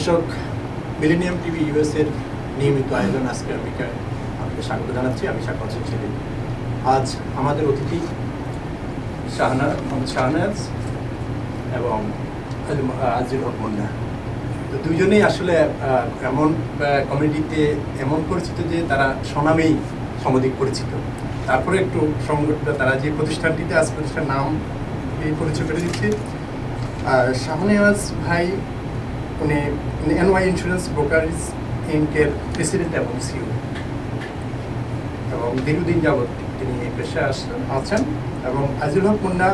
দর্শক, millennium TV ইউএসএর নিয়মিত আয়োজন আজকে আপনাকে স্বাগত জানাচ্ছি। আমি স্বাগত ছিলেন। আজ আমাদের অতিথি শাহনাজ এবং আজিল হক মুন্না। তো দুজনেই আসলে এমন কমিউনিটিতে এমন পরিচিত যে তারা স্বনামেই সমধিক পরিচিত। তারপরে একটু সংগঠনটা তারা যে প্রতিষ্ঠানটিতে আজ প্রতিষ্ঠান নাম পরিচয় করে দিচ্ছে। শাহনাজ ভাই উনি এনওয়াই ইন্স্যুরেন্স ব্রোকারেজ ইনকের প্রেসিডেন্ট এবং সিইও, এবং দীর্ঘদিন যাবৎ তিনি পেশায় আছেন। এবং আজিল হক মুন্না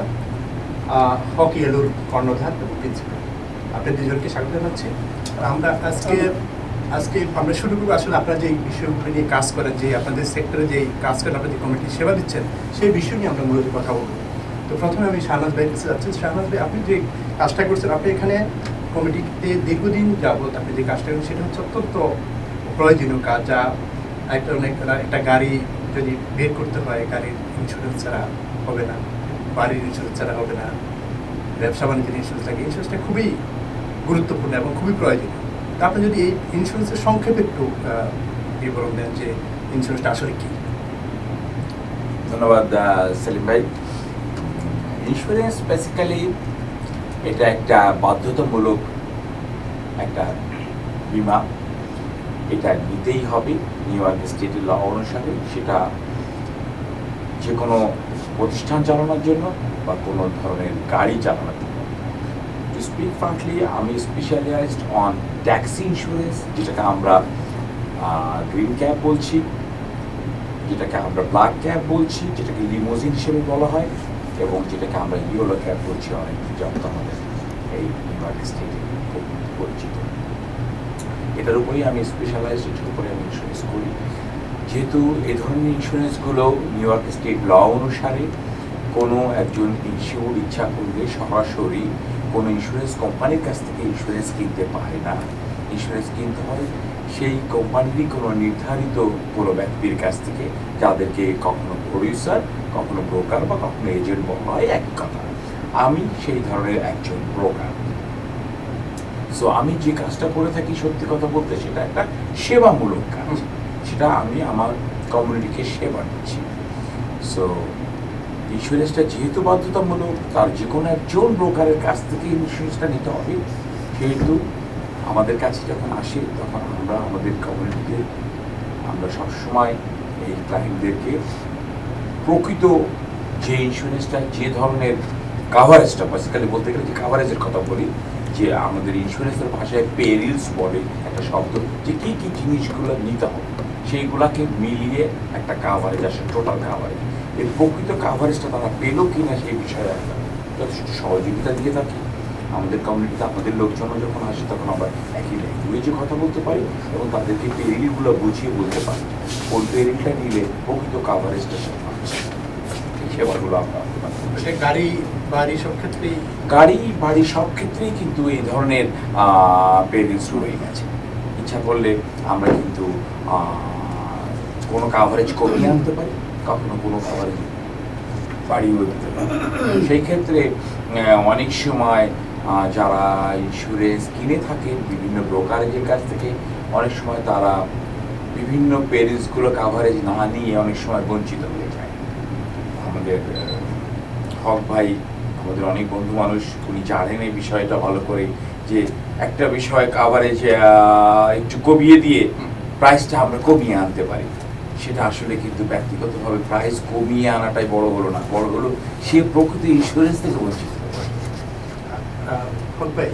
হকি এলুর কর্ণধার এবং প্রিন্সিপাল। আপনার দুজনকে স্বাগত জানাচ্ছি। আমরা আজকে আমরা শুরু করবো আসলে আপনারা যে বিষয়গুলো নিয়ে কাজ করেন, যে আপনাদের সেক্টরে যে কাজ করেন, আপনাদের কমিটি সেবা দিচ্ছেন, সেই বিষয় নিয়ে আমরা মূলত কথা বলবো। তো প্রথমে আমি শাহনাজ ভাইয়ের কাছে যাচ্ছি। শাহনাজ ভাই, আপনি যে কাজটা করছেন, আপনি এখানে কমিটিতে দীর্ঘদিন যাবৎ আপনি যে কাজটা করেন সেটা হচ্ছে অত্যন্ত প্রয়োজনীয় কাজ। যা একটা গাড়ি যদি বের করতে হয়, গাড়ির ইন্স্যুরেন্স ছাড়া হবে না, বাড়ির ইন্স্যুরেন্স ছাড়া হবে না, ব্যবসা বাণিজ্যের ইন্স্যুরেন্স লাগে। ইন্স্যুরেন্সটা খুবই গুরুত্বপূর্ণ এবং খুবই প্রয়োজনীয়। তা আপনি যদি এই ইন্স্যুরেন্সের সংক্ষেপে একটু বিবরণ দেন যে ইন্স্যুরেন্সটা আসলে কী। ধন্যবাদ সেলিম ভাই। ইন্স্যুরেন্স বেসিক্যালি এটা একটা বাধ্যতামূলক একটা বিমা। এটা নিতেই হবে নিউ ইয়র্ক স্টেটের ল অনুসারে, সেটা যে কোনো প্রতিষ্ঠান চালানোর জন্য বা কোনো ধরনের গাড়ি চালানোর জন্য। টু স্পিক ফ্রাঙ্কলি, আমি স্পেশালাইজড অন ট্যাক্সি ইন্স্যুরেন্স, যেটাকে আমরা গ্রিন ক্যাব বলছি, যেটাকে আমরা ব্ল্যাক ক্যাব বলছি, যেটাকে লিমোজিন হিসেবে বলা হয়, এবং যেটাকে আমরা ইয়েলো ক্যাব বলছি অনেক, যেমন আমাদের এই নিউ ইয়র্ক স্টেটে খুব পরিচিত। এটার উপরেই আমি স্পেশালাইজড, এটার উপরে আমি ইন্স্যুরেন্স করি। যেহেতু এই ধরনের ইন্স্যুরেন্সগুলো নিউ ইয়র্ক স্টেট ল অনুসারে কোনো একজন ইনসিওর ইচ্ছা করলে সরাসরি কোনো ইন্স্যুরেন্স কোম্পানির কাছ থেকে ইন্স্যুরেন্স কিনতে পারে না। ইন্স্যুরেন্স কিনতে হয় সেই কোম্পানিরই কোনো নির্ধারিত কোনো ব্যক্তির কাছ থেকে, যাদেরকে কখনো প্রডিউসার, কখনো ব্রোকার বা কখনো এজেন্ট বলা হয়, একই কথা। আমি সেই ধরনের একজন ব্রোকার। সো আমি যে কাজটা করে থাকি, সত্যি কথা বলতে, সেটা একটা সেবামূলক কাজ। সেটা আমি আমার কমিউনিটিকে সেবা দিচ্ছি। সো ইন্স্যুরেন্সটা যেহেতু বাধ্যতামূলক, তার যে কোনো একজন ব্রোকারের কাছ থেকে ইন্স্যুরেন্সটা নিতে হবে। সেহেতু আমাদের কাছে যখন আসে, তখন আমরা আমাদের কমিউনিটিতে আমরা সবসময় এই ক্লায়েন্টদেরকে প্রকৃত যে ইন্স্যুরেন্সটা, যে ধরনের কাভারেজটা, বেসিক্যালি বলতে গেলে যে কাভারেজের কথা বলি, যে আমাদের ইন্স্যুরেন্সের ভাষায় পেরিলস বলে একটা শব্দ, যে কী কী জিনিসগুলো নিতে হবে, সেইগুলাকে মিলিয়ে একটা কাভারেজ আসে, টোটাল কাভারেজ। এর প্রকৃত কাভারেজটা তারা পেলো কি না সেই বিষয়ে আমরা যথেষ্ট সহযোগিতা দিয়ে থাকি। আমাদের কমিউনিটিতে আমাদের লোকজনও যখন আসে, তখন আমরা একই ল্যাঙ্গুয়েজে কথা বলতে পারি এবং তাদেরকে পেরিলগুলো বুঝিয়ে বলতে পারি কোন পেরিলটা নিলে প্রকৃত কাভারেজটা এই সেবাগুলো আমরা গাড়ি বাড়ি সব ক্ষেত্রেই কিন্তু এই ধরনের পেরিলস রয়ে গেছে। ইচ্ছা করলে আমরা কিন্তু কোনো কাভারেজ কমিয়ে আনতে পারি, কখনো কোনো কাভারেজ বাড়িয়েও দিতে পারি। সেই ক্ষেত্রে অনেক সময় যারা ইন্স্যুরেন্স কিনে থাকেন বিভিন্ন ব্রোকারেজের কাছ থেকে, অনেক সময় তারা বিভিন্ন পেরিলসগুলো কাভারেজ না নিয়ে অনেক সময় বঞ্চিত হয়ে যায়। আমাদের হক ভাই, আমাদের অনেক বন্ধু মানুষ, উনি জানেন এই বিষয়টা ভালো করে, যে একটা বিষয় কাভারেজ একটু কমিয়ে দিয়ে প্রাইসটা আমরা কমিয়ে আনতে পারি। সেটা আসলে কিন্তু ব্যক্তিগতভাবে প্রাইস কমিয়ে আনাটাই বড় হলো না, বড় হলো সে প্রকৃত ইন্স্যুরেন্স থেকে বঞ্চিত। হক ভাই,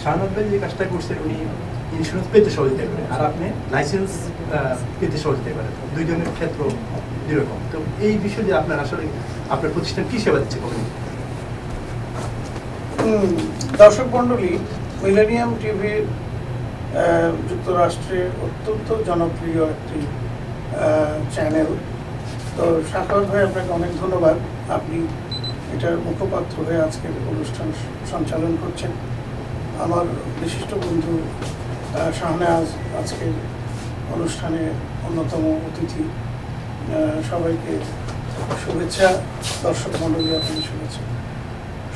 শাহনাজ ভাই যে কাজটা করছেন, উনি ইন্স্যুরেন্স পেতে সহযোগিতা করেন, আর আপনি লাইসেন্স পেতে সহযোগিতা করেন। দুইজনের ক্ষেত্র দুরকম। তো এই বিষয়ে আপনার আসলে আপনার প্রতিষ্ঠান কী সেবা দিচ্ছে কমিউনিটি? দর্শক মণ্ডলী, মিলেনিয়াম টিভির যুক্তরাষ্ট্রের অত্যন্ত জনপ্রিয় একটি চ্যানেল। তো শাহনাজ ভাই, আপনাকে অনেক ধন্যবাদ। আপনি এটার মুখপাত্র হয়ে আজকের অনুষ্ঠান সঞ্চালন করছেন। আমার বিশিষ্ট বন্ধু শাহনাজ আজকের অনুষ্ঠানে অন্যতম অতিথি। সবাইকে শুভেচ্ছা। দর্শক মণ্ডলী, আপনাদের শুভেচ্ছা।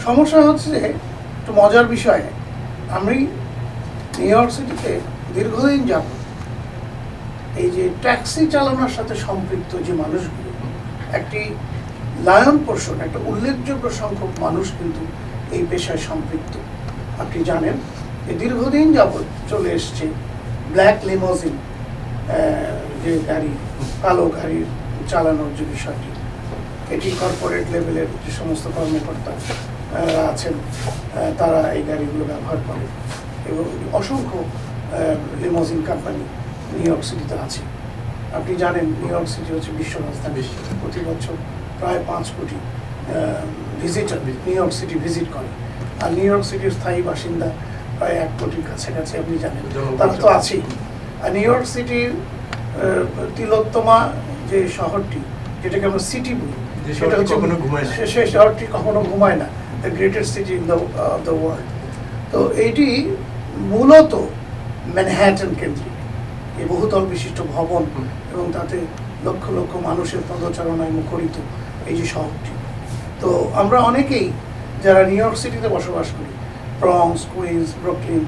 সমস্যা হচ্ছে যে, একটু মজার বিষয়, আমি নিউ ইয়র্ক সিটিতে দীর্ঘদিন যাবত এই যে ট্যাক্সি চালানোর সাথে সম্পৃক্ত যে মানুষগুলো, একটি লায়ন পোর্শন, একটা উল্লেখযোগ্য সংখ্যক মানুষ কিন্তু এই পেশায় সম্পৃক্ত। আপনি জানেন যে দীর্ঘদিন যাবত চলে এসছে ব্ল্যাক লিমোজিন, যে গাড়ি, কালো গাড়ি চালানোর যে বিষয়টি, এটি কর্পোরেট লেভেলের যে সমস্ত কর্মকর্তা আছেন তারা এই গাড়িগুলো ব্যবহার করে এবং অসংখ্য লিমোজিন কোম্পানি নিউ ইয়র্ক সিটিতে আছে। আপনি জানেন নিউ ইয়র্ক সিটি হচ্ছে বিশ্ব রাজধানী, প্রতি বছর প্রায় 5 কোটি visitor new York city visit করে, আর নিউ ইয়র্ক সিটির স্থায়ী বাসিন্দা প্রায় 1 কোটির কাছাকাছি আপনি জানেন, তারা তো আছেই। আর নিউ ইয়র্ক সিটির তিলোত্তমা যে শহরটি, যেটাকে আমরা সিটি বলি, সেটা হচ্ছে সেই শহরটি কখনো ঘুমায় না, the greatest city in the world. তো এইটি মূলত ম্যানহ্যাটন কেন্দ্রিক, এই বহুতল বিশিষ্ট ভবন এবং তাতে লক্ষ লক্ষ মানুষের পদচারণায় মুখরিত এই যে শহরটি। তো আমরা অনেকেই যারা নিউ ইয়র্ক সিটিতে বসবাস করি, Bronx, Queens, Brooklyn,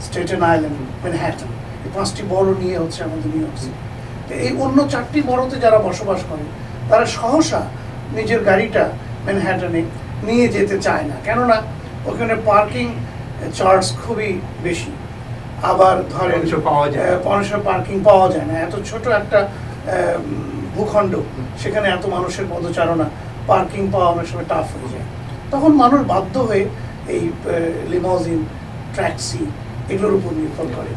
Staten Island, Manhattan, এই 5টি বড় নিয়ে হচ্ছে আমাদের নিউ ইয়র্ক সিটি। তো এই অন্য 4টি বড়তে যারা বসবাস করে তারা সহসা নিজের গাড়িটা ম্যানহ্যাটনে নিয়ে যেতে চায় না, কেননা ওখানে পার্কিং চার্জ খুবই বেশি। আবার ধরেন মানুষের পার্কিং পাওয়া যায় না, এত ছোট একটা ভূখণ্ড, সেখানে এত মানুষের পদচারণা, পার্কিং পাওয়া অনেক সময় টাফ হয়ে যায়। তখন মানুষ বাধ্য হয়ে এই লিমোজিন, ট্যাক্সি এগুলোর উপর নির্ভর করে।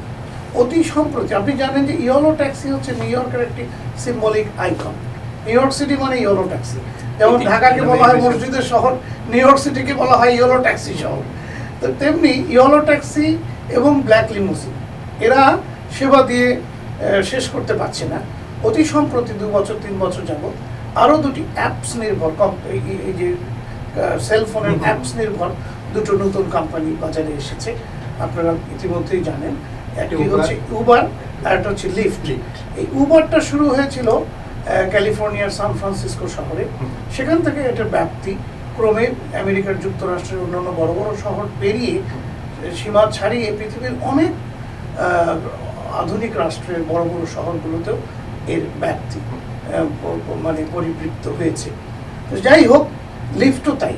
অতি সম্প্রতি আপনি জানেন যে ইয়েলো ট্যাক্সি হচ্ছে নিউ ইয়র্কের একটি symbolic icon. New York city মানে ইয়েলো ট্যাক্সি, যেমন ঢাকাকে বলা হয় মসজিদের শহর, নিউ ইয়র্ক সিটিকে বলা হয় ইয়েলো ট্যাক্সি শহর। তো তেমনি ইয়েলো ট্যাক্সি এবং ব্ল্যাক লিমোজিন এরা সেবা দিয়ে শেষ করতে পারছে না। অতি সম্প্রতি 2 বছর 3 বছর যাবত আরও 2টি অ্যাপস নির্ভর, এই যে সেলফোনের অ্যাপস নির্ভর 2টো নতুন কোম্পানি বাজারে এসেছে, আপনারা ইতিমধ্যেই জানেন। একটি হচ্ছে উবার আর একটা হচ্ছে লিফট। এই উবারটা শুরু হয়েছিল ক্যালিফোর্নিয়ার সান ফ্রান্সিসকো শহরে, সেখান থেকে এটার ব্যাপ্তি ক্রমে আমেরিকার যুক্তরাষ্ট্রের অন্যান্য বড় বড় শহর পেরিয়ে সীমা ছাড়িয়ে পৃথিবীর অনেক আধুনিক রাষ্ট্রের বড় বড় শহরগুলোতেও এর ব্যাপ্তি মানে পরিবৃত্ত হয়েছে। তো যাই হোক, লিফটও তাই।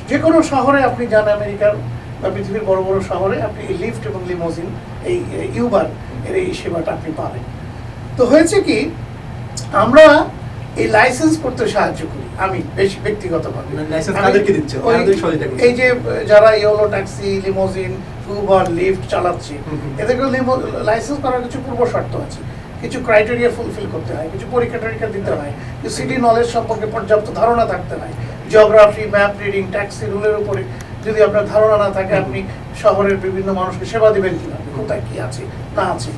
যে কোনো শহরে আপনি যান আমেরিকার বা পৃথিবীর বড় বড় শহরে, আপনি এই লিফট এবং লিমোজিন, এই ইউবার এর এই সেবাটা আপনি পাবেন। তো হয়েছে কি, আমরা এই লাইসেন্স করতে সাহায্য করি, আমি বেশি ব্যক্তিগতভাবে। এই যে যারা yellow taxi, limousine, Uber, lift চালাচ্ছে, এদেরকে লাইসেন্স করার কিছু পূর্ব শর্ত আছে, কিছু ক্রাইটেরিয়া ফুলফিল করতে হয়, কিছু পরীক্ষা টরীক্ষা দিতে হয়, সিটি নলেজ সম্পর্কে পর্যাপ্ত ধারণা থাকতে হয়, জিওগ্রাফি, ম্যাপ রিডিং, ট্যাক্সি রুলের উপরে যদি আপনার ধারণা না থাকে, আপনি শহরের বিভিন্ন মানুষকে সেবা দেবেন কিভাবে, কোথায় কি আছে না আছে,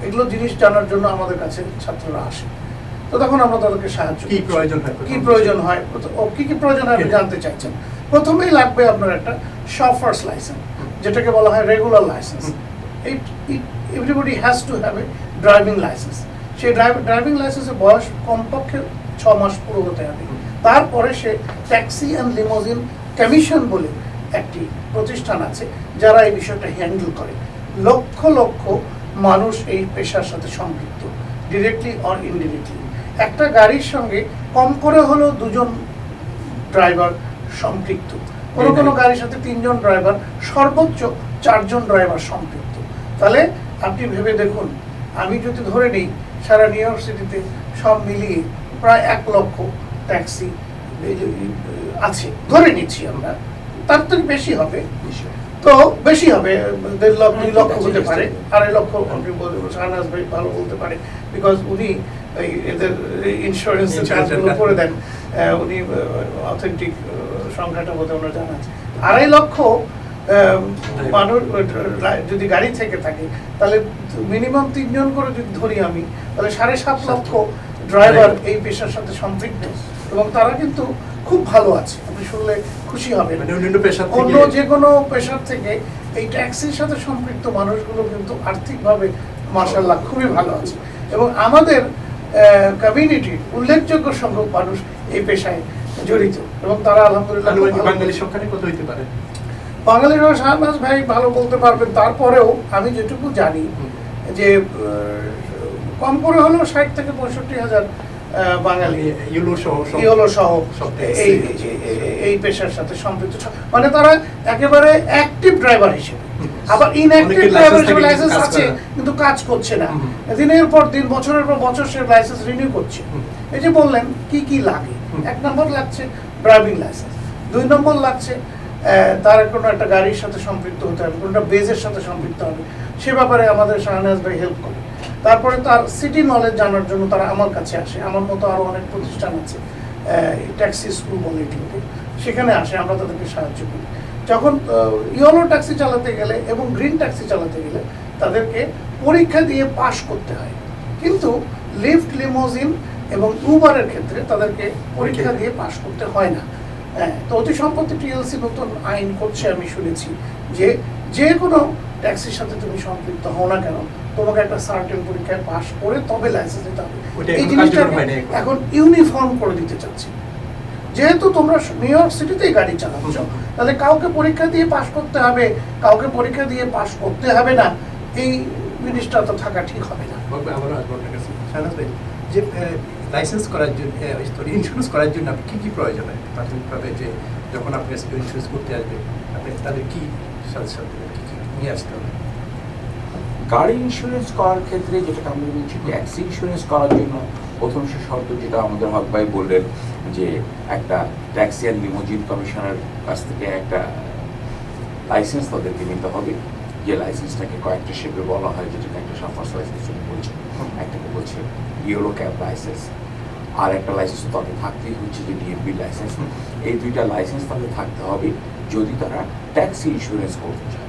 এগুলো জিনিস জানার জন্য আমাদের কাছে ছাত্ররা আসে। তো তখন আমরা তাদেরকে সাহায্য, কি প্রয়োজন হয় কি প্রয়োজন হয় আপনি জানতে চাইছেন। প্রথমেই লাগবে আপনার একটা শফার্স লাইসেন্স, যেটাকে বলা হয় regular licence. Everybody has to have a driving licence. সেই ড্রাইভিং লাইসেন্সের বয়স কমপক্ষে 6 মাস পুরো হতে হবে। তারপরে সে ট্যাক্সি অ্যান্ড লিমোজিন কমিশন বলে একটি প্রতিষ্ঠান আছে যারা এই বিষয়টা হ্যান্ডেল করে। লক্ষ লক্ষ মানুষ এই পেশার সাথে সম্পৃক্ত, ডিরেক্টলি অর ইনডিরেক্টলি। একটা গাড়ির সঙ্গে কম করে হলেও 2 জন ড্রাইভার সম্পৃক্ত, কোনো কোনো গাড়ির সাথে 3 জন ড্রাইভার, সর্বোচ্চ 4 জন ড্রাইভার সম্পৃক্ত। তাহলে আপনি ভেবে দেখুন, আমি যদি ধরে নিই সারা নিউ ইয়র্ক সিটিতে সব মিলিয়ে প্রায় 1 লক্ষ ট্যাক্সি আছে, ধরে নিচ্ছি আমরা, তার থেকে বেশি হবে, তো বেশি হবে, 1.5 লক্ষ 2 লক্ষ হতে পারে, 2.5 লক্ষ আপনি শাহনাজ ভাই ভালো বলতে পারে, বিকজ উনি এদের ইন্স্যুরেন্সের কাজগুলো করে দেন, উনি অথেন্টিক সংখ্যাটা বোধহয় ওনার জানা আছে। 2.5 লক্ষ মানুষ যদি গাড়ি থেকে থাকে, তাহলে মিনিমাম 3 জন করে যদি ধরি আমি, তাহলে 7.5 লক্ষ ড্রাইভার এই পেশার সাথে সম্পৃক্ত, এবং তারা কিন্তু খুব ভালো আছে। আপনি শুনলে খুশি হবেন, অন্য যে কোনো পেশার থেকে এই ট্যাক্সির সাথে সম্পৃক্ত মানুষগুলো কিন্তু আর্থিকভাবে মাশাআল্লাহ খুবই ভালো আছে। এবং আমাদের কমিউনিটির উল্লেখযোগ্য সংখ্যক মানুষ এই পেশায় জড়িত, এবং তারা আলহামদুলিল্লাহ। বাঙালি সংখ্যাটা কত হইতে পারে? বাঙালিরা শাহনাজ ভাই ভালো বলতে পারবেন, তারপরেও আমি যেটুকু জানি যে কম করে হলেও 60 থেকে 65,000 বাঙালি ইয়েলো সহ এই পেশার সাথে সম্পৃক্ত, মানে তারা একেবারে অ্যাক্টিভ ড্রাইভার হিসেবে, আবার ইনঅ্যাক্টিভ ড্রাইভার হিসেবে লাইসেন্স আছে কিন্তু কাজ করছে না, দিনের পর দিন বছরের পর বছর সে লাইসেন্স রিনিউ করছে। এই যে বললেন কি কি লাগে, 1 নম্বর লাগছে ড্রাইভিং লাইসেন্স, 2 নম্বর লাগছে তার কোনো একটা গাড়ির সাথে সম্পৃক্ত হতে হবে, কোনো একটা বেজের সাথে সম্পৃক্ত হবে, সে ব্যাপারে আমাদের শাহনাজ ভাই হেল্প করে। তারপরে তার সিটি নলেজ জানার জন্য তারা আমার কাছে আসে, আমার মতো আরও অনেক প্রতিষ্ঠান আছে, ট্যাক্সি স্কুল বলে এগুলোকে, সেখানে আসে, আমরা তাদেরকে সাহায্য করি। যখন ইয়েলো ট্যাক্সি চালাতে গেলে এবং গ্রিন ট্যাক্সি চালাতে গেলে তাদেরকে পরীক্ষা দিয়ে পাশ করতে হয়, কিন্তু লিফট, লিমোজিন এবং উবারের ক্ষেত্রে তাদেরকে পরীক্ষা দিয়ে পাশ করতে হয় না। তো অতি সম্প্রতি টিএলসি নতুন আইন করছে, আমি শুনেছি যে কোনো ট্যাক্সির সাথে তুমি সম্পৃক্ত হও না কেন, তোমাকে একটা সার্টেন পরীক্ষায় পাশ করে তবে লাইসেন্স দিতে হবে। এই জিনিসটা এখন ইউনিফর্ম করে দিতে চাচ্ছে। যেহেতু তোমরা নিউ ইয়র্ক সিটিতেই গাড়ি চালাচ্ছ, তাহলে কাউকে পরীক্ষা দিয়ে পাশ করতে হবে, কাউকে পরীক্ষা দিয়ে পাশ করতে হবে না, এই জিনিসটা তো থাকা ঠিক হবে না। যে লাইসেন্স করার জন্য, ইন্স্যুরেন্স করার জন্য আপনি কী কী প্রয়োজন হয় প্রাথমিকভাবে, যে যখন আপনি ইন্স্যুরেন্স করতে আসবেন আপনি তাদের কী সাথে সাথে কী কী নিয়ে আসতে হবে? গাড়ি ইন্স্যুরেন্স করার ক্ষেত্রে যেটা আমরা বলছি, ট্যাক্সি ইন্স্যুরেন্স করার জন্য প্রথম শর্ত যেটা আমাদের হক ভাই বললেন, যে একটা ট্যাক্সি অ্যান্ড লিমোজিন কমিশনের কাছ থেকে একটা লাইসেন্স তাদেরকে নিতে হবে, যে লাইসেন্সটাকে কয়েকটা শেপে বলা হয়, যেটাকে একটা সাফার্স লাইসেন্স বলছে, একটাকে বলছে ইয়েলো ক্যাব লাইসেন্স, আর একটা লাইসেন্স তাদের থাকতেই হচ্ছে যে ডিএমবি লাইসেন্স। এই 2টা লাইসেন্স তাদের থাকতে হবে যদি তারা ট্যাক্সি ইন্স্যুরেন্স করতে চায়।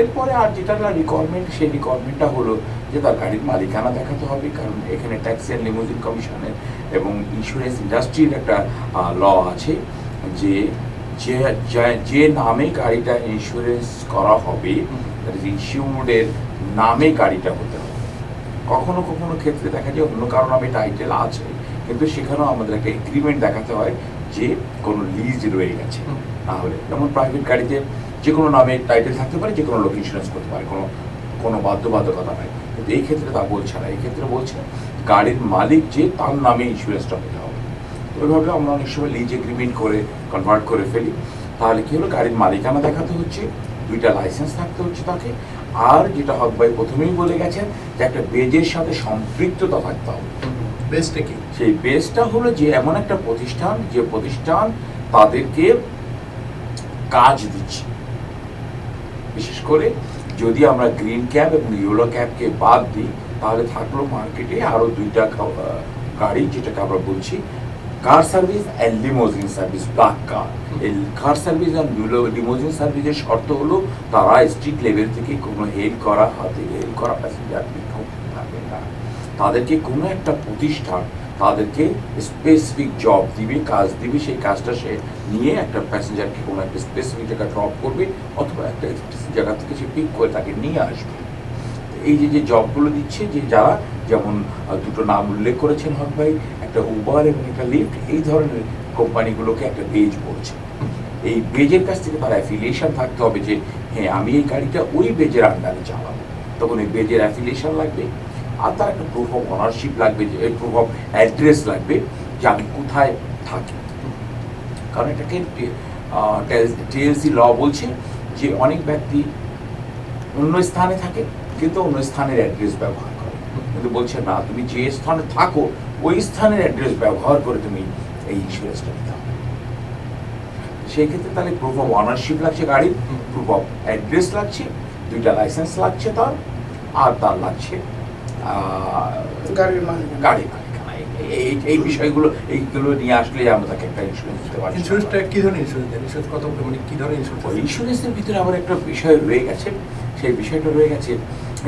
এরপরে আর যেটা রিকোয়ারমেন্ট, সেই রিকোয়ারমেন্টটা হলো যে তার গাড়ির মালিকানা দেখাতে হবে, কারণ এখানে ট্যাক্সি অ্যান্ড লিমোজিন কমিশনের এবং ইন্স্যুরেন্স ইন্ডাস্ট্রির একটা ল আছে যে যে নামে গাড়িটা ইন্স্যুরেন্স করা হবে, ইনস্যুরের নামে গাড়িটা হতে হবে। কখনো কখনো ক্ষেত্রে দেখা যায় অন্য কারো নামে টাইটেল আছে, কিন্তু সেখানেও আমাদের একটা এগ্রিমেন্ট দেখাতে হয় যে কোনো লিজ রয়ে গেছে। তাহলে যেমন প্রাইভেট গাড়িতে যে কোনো নামে টাইটেল থাকতে পারে, যে কোনো লোক ইন্স্যুরেন্স করতে পারে, কোনো বাধ্যবাধকতা নাই, কিন্তু এই ক্ষেত্রে তা বলছে না। এই ক্ষেত্রে বলছে গাড়ির মালিক যে তার নামে ইন্স্যুরেন্সটা হতে হবে। তো ওইভাবে আমরা অনেক সময় লিজ এগ্রিমেন্ট করে কনভার্ট করে ফেলি। তাহলে কী হলো, গাড়ির মালিকানা দেখাতে হচ্ছে, 2টা লাইসেন্স থাকতে হচ্ছে তাকে, আর যেটা হক ভাই প্রথমেই বলে গেছেন যে একটা বেজের সাথে সম্পৃক্ততা থাকতে হবে। বেসটা কি? সেই বেসটা হলো যে এমন একটা প্রতিষ্ঠান, যে প্রতিষ্ঠান তাদেরকে কাজ দিচ্ছে। বিশেষ করে যদি আমরা গ্রিন ক্যাব এবং ইয়েলো ক্যাবকে বাদ দিই, তাহলে থাকলো মার্কেটে আরও 2টা গাড়ি, যেটাকে আমরা বলছি car service and limousine service, black কার। এই কার সার্ভিস অ্যান্ড লিমোজিন সার্ভিসের শর্ত হলো তারা স্ট্রিট লেভেল থেকে কোনো হেল্প করা, হাতে হেল্প করা প্যাসেঞ্জার বিক্ষোভ থাকবে না। তাদেরকে কোনো একটা প্রতিষ্ঠান তাদেরকে স্পেসিফিক জব দিবে, কাজ দিবে, সেই কাজটা সে নিয়ে একটা প্যাসেঞ্জারকে কোনো একটা স্পেসিফিক জায়গা ড্রপ করবে, অথবা একটা জায়গা থেকে সে পিক করে তাকে নিয়ে আসবে। এই যে জবগুলো দিচ্ছে, যে যারা যেমন 2টো নাম উল্লেখ করেছেন হক ভাই, একটা উবার এবং একটা লিফট, এই ধরনের কোম্পানিগুলোকে একটা বেজ বলছে। এই বেজের কাছ থেকে তার অ্যাফিলিয়েশন থাকতে হবে, যে হ্যাঁ আমি এই গাড়িটা ওই বেজের আন্ডারে চালাবো, তখন এই বেজের অ্যাফিলিয়েশন লাগবে, আর তার একটা প্রুফ অফ অনারশিপ লাগবে, যে প্রুফ অফ অ্যাড্রেস লাগবে, যে আমি কোথায় থাকি। কারণ এটাকে টিএলসি ল বলছে যে অনেক ব্যক্তি অন্য স্থানে থাকে, কিন্তু অন্য স্থানের অ্যাড্রেস ব্যবহার করে, কিন্তু বলছে না, তুমি যে স্থানে থাকো ওই স্থানের অ্যাড্রেস ব্যবহার করে তুমি এই ইন্স্যুরেন্সটা নিতে হবে। সেই ক্ষেত্রে তাহলে প্রুফ অফ অনারশিপ লাগছে গাড়ির, প্রুফ অফ অ্যাড্রেস লাগছে, 2টা লাইসেন্স লাগছে তার, আর তার লাগছে গাড়ির মালিকানা। এই বিষয়গুলো, এইগুলো নিয়ে আসলে আমরা তাকে একটা ইন্স্যুরেন্স দিতে পারি। ইন্স্যুরেন্সটা কি ধরনের ইন্স্যুরেন্স দেন? ইন্স্যুরেন্স কত, মানে কি ধরনের ইন্স্যুরেন্স? ইন্স্যুরেন্সের ভিতরে আবার একটা বিষয় রয়ে গেছে, সেই বিষয়টা রয়ে গেছে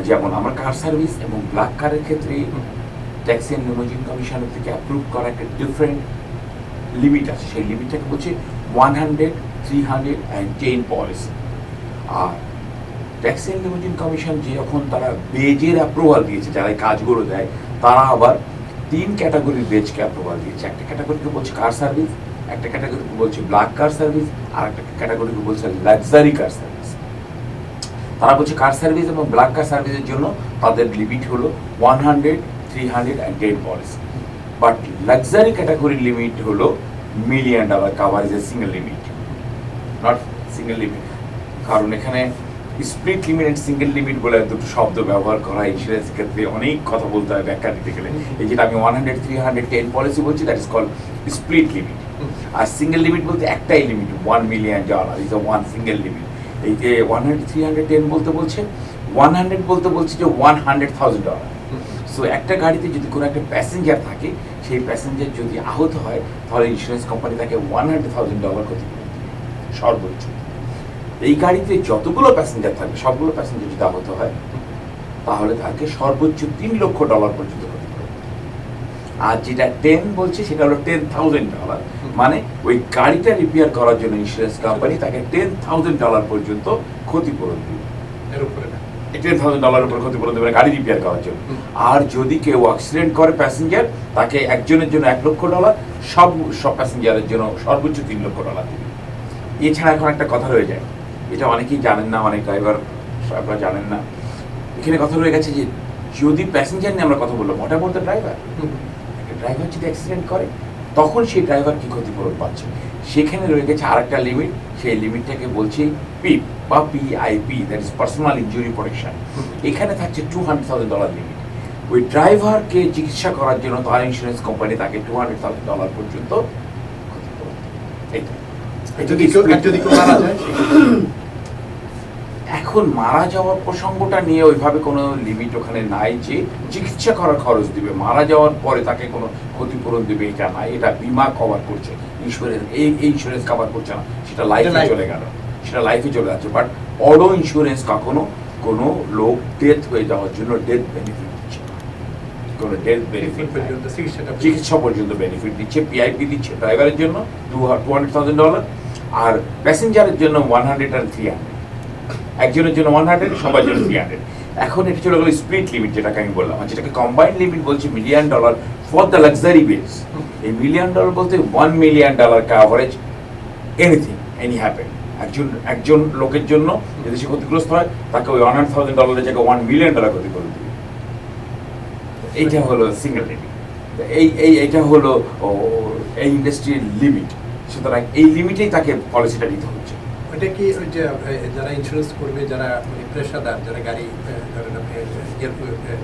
যেমন আমরা কার সার্ভিস এবং ব্ল্যাক কারের ক্ষেত্রে ট্যাক্সি অ্যান্ড লিমোজিন কমিশনের থেকে অ্যাপ্রুভ করা একটা ডিফারেন্ট লিমিট আছে। সেই লিমিটটাকে বলছে 100, 310 পলিসি। আর ট্যাক্সি অ্যান্ড লিমোজিন কমিশন যখন তারা বেজের অ্যাপ্রুভাল দিয়েছে, যারা এই কাজগুলো দেয়, তারা আবার 3 ক্যাটাগরির বেজকে অ্যাপ্রুভাল দিয়েছে। একটা ক্যাটাগরিকে বলছে কার সার্ভিস, একটা ক্যাটাগরিকে বলছে ব্ল্যাক কার সার্ভিস, আর একটা ক্যাটাগরিকে বলছে লাক্সারি কার সার্ভিস। তারা বলছে কার সার্ভিস এবং ব্ল্যাক কার সার্ভিসের জন্য তাদের লিমিট হলো 100, 300 and 10 পলিসি। বাট লাক্সারি ক্যাটাগরির লিমিট হলো $1 million কাভারেজের single limit, not single limit. কারণ এখানে split limit and single limit বলে দুটো শব্দ ব্যবহার করা ইন্স্যুরেন্স ক্ষেত্রে অনেক কথা বলতে হয় ব্যাখ্যা দিতে গেলে। এই যেটা আমি 100, 300, 10 পলিসি বলছি, that is called split limit. আর সিঙ্গেল লিমিট বলতে একটাই লিমিট, $1 million is a one single limit. এই যে 100, 300, 10 বলতে বলছে, 100 বলতে বলছে যে $100,000। সো একটা গাড়িতে যদি কোনো একটা প্যাসেঞ্জার থাকে, সেই প্যাসেঞ্জার যদি আহত হয়, তাহলে ইন্স্যুরেন্স কোম্পানি তাকে $100,000 ক্ষতি করে দেবে সর্বোচ্চ। এই গাড়িতে যতগুলো প্যাসেঞ্জার থাকবে সবগুলো প্যাসেঞ্জার যদি আহত হয়, তাহলে তাকে সর্বোচ্চ $3 লক্ষ পর্যন্ত ক্ষতি করে দেবে। আর যেটা 10 বলছে সেটা হলো $10,000, মানে ওই গাড়িটা রিপেয়ার করার জন্য ইন্স্যুরেন্স কোম্পানি তাকে $10,000 পর্যন্ত ক্ষতিপূরণ দেবে। এর উপরে না। $10,000 উপর ক্ষতিপূরণ দেবে গাড়ি রিপেয়ার করার জন্য। আর যদি কেউ অ্যাক্সিডেন্ট করে প্যাসেঞ্জার, তাকে একজনের জন্য $1 লক্ষ, সব প্যাসেঞ্জারের জন্য সর্বোচ্চ $3 লক্ষ দেবে। এছাড়া এখন একটা কথা রয়ে যায়, এটা অনেকেই জানেন না, অনেক ড্রাইভার আপনারা জানেন না। এখানে কথা রয়ে গেছে যে যদি প্যাসেঞ্জার নিয়ে আমরা কথা বললাম, ওটা বলতে ড্রাইভার, একটা ড্রাইভার যদি অ্যাক্সিডেন্ট করে তখন সেই ড্রাইভার কি ক্ষতিপূরণ পাচ্ছে, সেখানে রয়ে গেছে আরেকটা লিমিট। সেই লিমিটটাকে বলছি পিপ বা PIP, that is personal injury protection. এখানে থাকছে $200,000 লিমিট। ওই ড্রাইভারকে চিকিৎসা করার জন্য তার ইন্স্যুরেন্স কোম্পানি তাকে $200,000 পর্যন্ত ক্ষতিপূরণ দেবে। যদি কেউ মারা যায়, এখন মারা যাওয়ার প্রসঙ্গটা নিয়ে ওইভাবে কোনো লিমিট ওখানে নাই যে চিকিৎসা করার খরচ দিবে, মারা যাওয়ার পরে তাকে কোনো ক্ষতিপূরণ দেবে এটা নাই। এটা বিমা কভার করছে, ইন্স্যুরেন্স এই ইন্স্যুরেন্স কভার করছে না, সেটা লাইফে চলে গেল, সেটা লাইফে চলে যাচ্ছে। বাট অটো ইন্স্যুরেন্স কখনো কোনো লোক ডেথ হয়ে যাওয়ার জন্য ডেথ বেনিফিট দিচ্ছে না, কোনো ডেথ বেনিফিট চিকিৎসা পর্যন্ত বেনিফিট দিচ্ছে। PIP দিচ্ছে ড্রাইভারের জন্য $200,000, আর প্যাসেঞ্জারের জন্য 100 আর 300, একজনের জন্য 100, সবার জন্য 300। এখন এটা চলে গেল স্প্লিট লিমিট, যেটাকে আমি বললাম, যেটাকে কম্বাইন্ড লিমিট বলছি $1 million ফর দ্য লাক্সারি বিলস। এই $1 million বলতে $1 million coverage, anything any happen. একজন লোকের জন্য যদি সে ক্ষতিগ্রস্ত হয়, তাকে ওই $100,000 জায়গায় $1 million ক্ষতি করে দেবে। এইটা হলো সিঙ্গেল লিমিট। এইটা হলো এই ইন্ডাস্ট্রির লিমিট। সুতরাং এই লিমিটেই তাকে পলিসিটা নিতে হচ্ছে। ওইটা কি ওই যে যারা ইন্স্যুরেন্স করবে, যারা পেশাদার, যারা গাড়ি ধরেন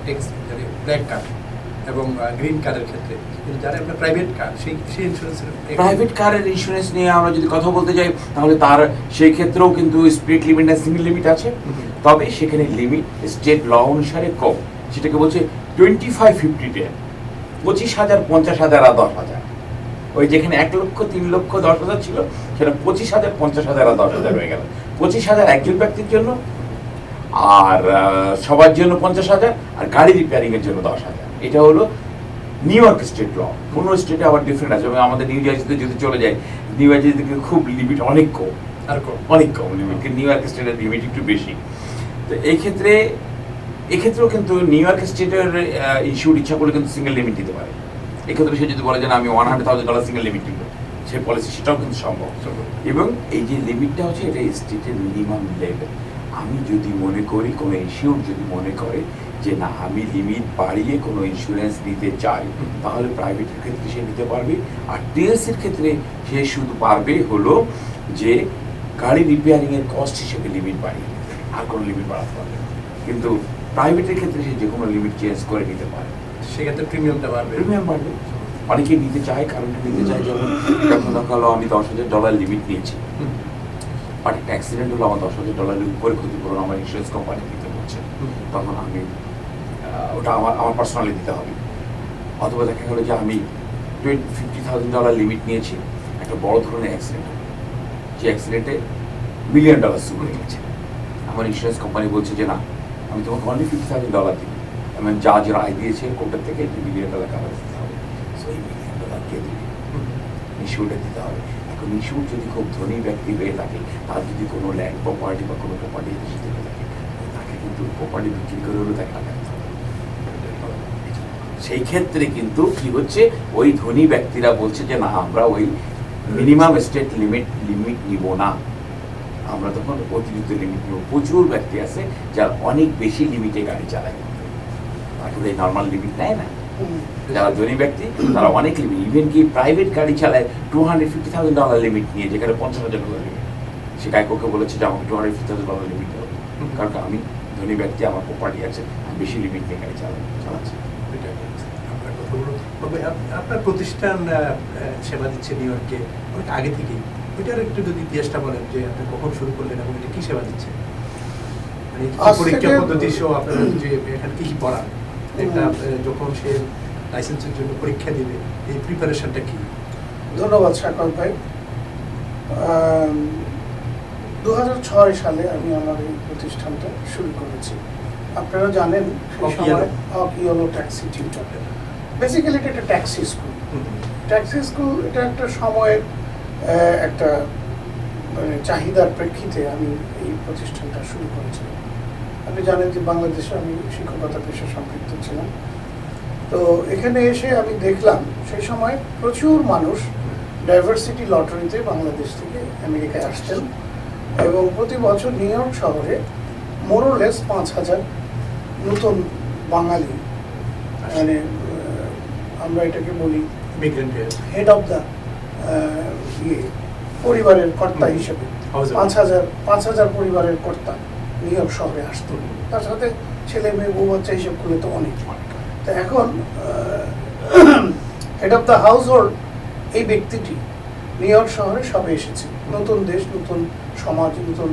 ট্যাক্স, যারা ব্ল্যাক কার এবং গ্রিন কারের ক্ষেত্রে, যারা আপনার প্রাইভেট কার, সেই ইন্স্যুরেন্সের প্রাইভেট কারের ইন্স্যুরেন্স নিয়ে আমরা যদি কথা বলতে যাই, তাহলে তার সেই ক্ষেত্রেও কিন্তু স্প্লিট লিমিট আর সিঙ্গেল লিমিট আছে। তবে সেখানে লিমিট স্টেট ল অনুসারে কম, সেটাকে বলছে 25, 50, 10, 25,000, 50,000 আর 10,000। ওই যেখানে 1 লক্ষ, 3 লক্ষ, 10,000 ছিল, সেটা 25,000, 50,000 আর 10,000 হয়ে গেল। 25,000 একজন ব্যক্তির জন্য, আর সবার জন্য 50,000, আর গাড়ি রিপেয়ারিং এর জন্য 10,000। এটা হলো নিউ ইয়র্ক স্টেট ল। কোনো স্টেটে আবার ডিফারেন্ট আছে। আমাদের নিউ জার্সিতে যদি চলে যায়, নিউ জার্সিতে খুব লিমিট অনেক কম, অনেক কম লিমিট। নিউ ইয়র্ক স্টেটের লিমিট একটু বেশি। তো এক্ষেত্রেও কিন্তু নিউ ইয়র্ক স্টেটের ইস্যুর ইচ্ছা করলে কিন্তু সিঙ্গেল লিমিট দিতে পারে। এক্ষেত্রে সে যদি বলে যে আমি $100,000 সিঙ্গেল লিমিট দিব, সে পলিসি, সেটাও কিন্তু সম্ভব। এবং এই যে লিমিটটা হচ্ছে, এটা স্টেটের মিনিমাম লেভেল। আমি যদি মনে করি, কোনো ইস্যুর যদি মনে করে যে না আমি লিমিট বাড়িয়ে কোনো ইন্স্যুরেন্স নিতে চাই, তাহলে প্রাইভেটের ক্ষেত্রে সে নিতে পারবে। আর টিএলসির ক্ষেত্রে সে শুধু পারবে হলো যে গাড়ি রিপেয়ারিং এর কস্ট হিসেবে লিমিট বাড়িয়ে দিতে, আর কোনো লিমিট বাড়াতে পারবে না। কিন্তু প্রাইভেটের ক্ষেত্রে সে যে কোনো লিমিট চেঞ্জ করে নিতে পারে, সেক্ষেত্রে প্রিমিয়ামটা বাড়বে। প্রিমিয়াম বাড়বে। অনেকে নিতে চায়, কারণটা নিতে চায়, যেমন যখন দেখা হলো আমি $10,000 লিমিট নিয়েছি, বাট একটা অ্যাক্সিডেন্ট হলো, আমার $10,000 উপরে ক্ষতিপূরণ আমার ইন্স্যুরেন্স কোম্পানি দিতে হচ্ছে, তখন আমি ওটা আমার পার্সোনালি দিতে হবে। অথবা দেখা গেলো যে আমি $50,000 লিমিট নিয়েছি, একটা বড় ধরনের অ্যাক্সিডেন্ট হলো, যে অ্যাক্সিডেন্টে $1 million হয়ে গেছে। আমার ইন্স্যুরেন্স কোম্পানি বলছে যে না, আমি তোমাকে অনলি $50,000 দিই, এবং যা রায় দিয়েছে কোর্টের থেকে $1 million কাভারেজ দিতে হবে। সো এই $1 million কে দিবে? ইস্যুটা দিতে হবে। এখন ইস্যু যদি খুব ধনী ব্যক্তি হয়ে থাকে, তার যদি কোনো ল্যান্ড প্রপার্টি বা কোনো প্রপার্টি দেশে থেকে থাকে, তাকে কিন্তু প্রপার্টি বিক্রি করে হলেও তাকে টাকা দিতে হবে। সেই ক্ষেত্রে কিন্তু কি হচ্ছে, ওই ধনী ব্যক্তিরা বলছে যে না, আমরা ওই মিনিমাম স্টেট লিমিট নিব না, আমরা তখন অতিরিক্ত লিমিট নিব। প্রচুর ব্যক্তি আছে যারা অনেক বেশি লিমিটে গাড়ি চালায়, আসলে নর্মাল লিমিট নেয় না। যারা ধনী ব্যক্তি তারা অনেক লিমিট, ইভেন কি প্রাইভেট গাড়ি চালায় $250,000 লিমিট নিয়ে, যেখানে $50,000 লিমিট। সে কাউকে বলেছে যে আমাকে $250,000 লিমিট দেবো, কারণ আমি ধনী ব্যক্তি, আমার প্রপার্টি আছে, আমি বেশি লিমিট নিয়ে গাড়ি চালাচ্ছি। আপনার কথাগুলো, তবে আপনার প্রতিষ্ঠান সেবা দিচ্ছে নিউ ইয়র্কে অনেক আগে থেকেই, ওইটার একটু যদি ইতিহাসটা বলেন যে আপনি কখন শুরু করলেন এবং এটা কি সেবা দিচ্ছে, মানে কি পরীক্ষা পদ্ধতি সহ আপনারা যে এখানে কি কি পড়ান, একটা যখন সে লাইসেন্সের জন্য পরীক্ষা দিবে এই প্রিপারেশনটা কি? ধন্যবাদ শাকর ভাই। 2006 সালে আমি আমার এই প্রতিষ্ঠানটা শুরু করেছি। আপনারা জানেন সেই সময় ইয়েলো ট্যাক্সি টিউটর, বেসিক্যালি এটা একটা ট্যাক্সি স্কুল। ট্যাক্সি স্কুল এটা একটা সময়ের একটা মানে চাহিদার প্রেক্ষিতে আমি এই প্রতিষ্ঠানটা শুরু করেছিলাম। আপনি জানেন যে বাংলাদেশে আমি শিক্ষকতা পেশা সম্পৃক্ত ছিলাম। তো এখানে এসে আমি দেখলাম সেই সময় প্রচুর মানুষ ডাইভার্সিটি লটারিতে বাংলাদেশ থেকে আমেরিকায় আসছেন, এবং প্রতি বছর নিউ ইয়র্ক শহরে মোরলেস 5,000 নতুন বাঙালি, মানে আমরা এটাকে বলি হেড অফ দ্য পরিবারের কর্তা হিসেবে 5,000 পরিবারের কর্তা নিউ ইয়র্ক শহরে আসতো। তার সাথে ছেলে মেয়ে বউ বাচ্চা হিসেব করলে তো অনেক। তো এখন head of the house hold এই ব্যক্তিটি নিউ ইয়র্ক শহরে সবে এসেছে, নতুন দেশ, নতুন সমাজ, নতুন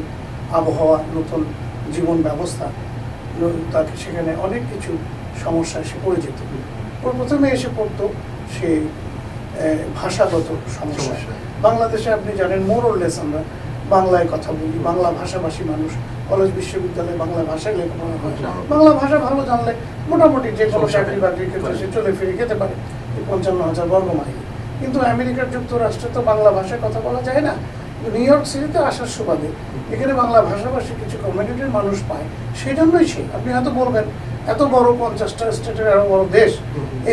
আবহাওয়া, নতুন জীবন ব্যবস্থা, তাকে সেখানে অনেক কিছু সমস্যা এসে পড়ে যেত। প্রথমে এসে পড়তো সে ভাষাগত সমস্যা। বাংলাদেশে আপনি জানেন মোরলেস আমরা বাংলায় কথা বলি, বাংলা ভাষাভাষী মানুষ, কলেজ বিশ্ববিদ্যালয়ে বাংলা ভাষায় লেখাপড়া হয়, বাংলা ভাষা ভালো জানলে মোটামুটি যে কোনো চাকরি বাকরির ক্ষেত্রে সে চলে ফিরে খেতে পারে 55,000 বর্গ মাইল। কিন্তু আমেরিকার যুক্তরাষ্ট্রে তো বাংলা ভাষায় কথা বলা যায় না। নিউ ইয়র্ক সিটিতে আসার সুবাদে এখানে বাংলা ভাষাভাষী কিছু কমিউনিটির মানুষ পায়, সেই জন্যই সে, আপনি হয়তো বলবেন এত বড় 50টা স্টেটের এত বড় দেশ,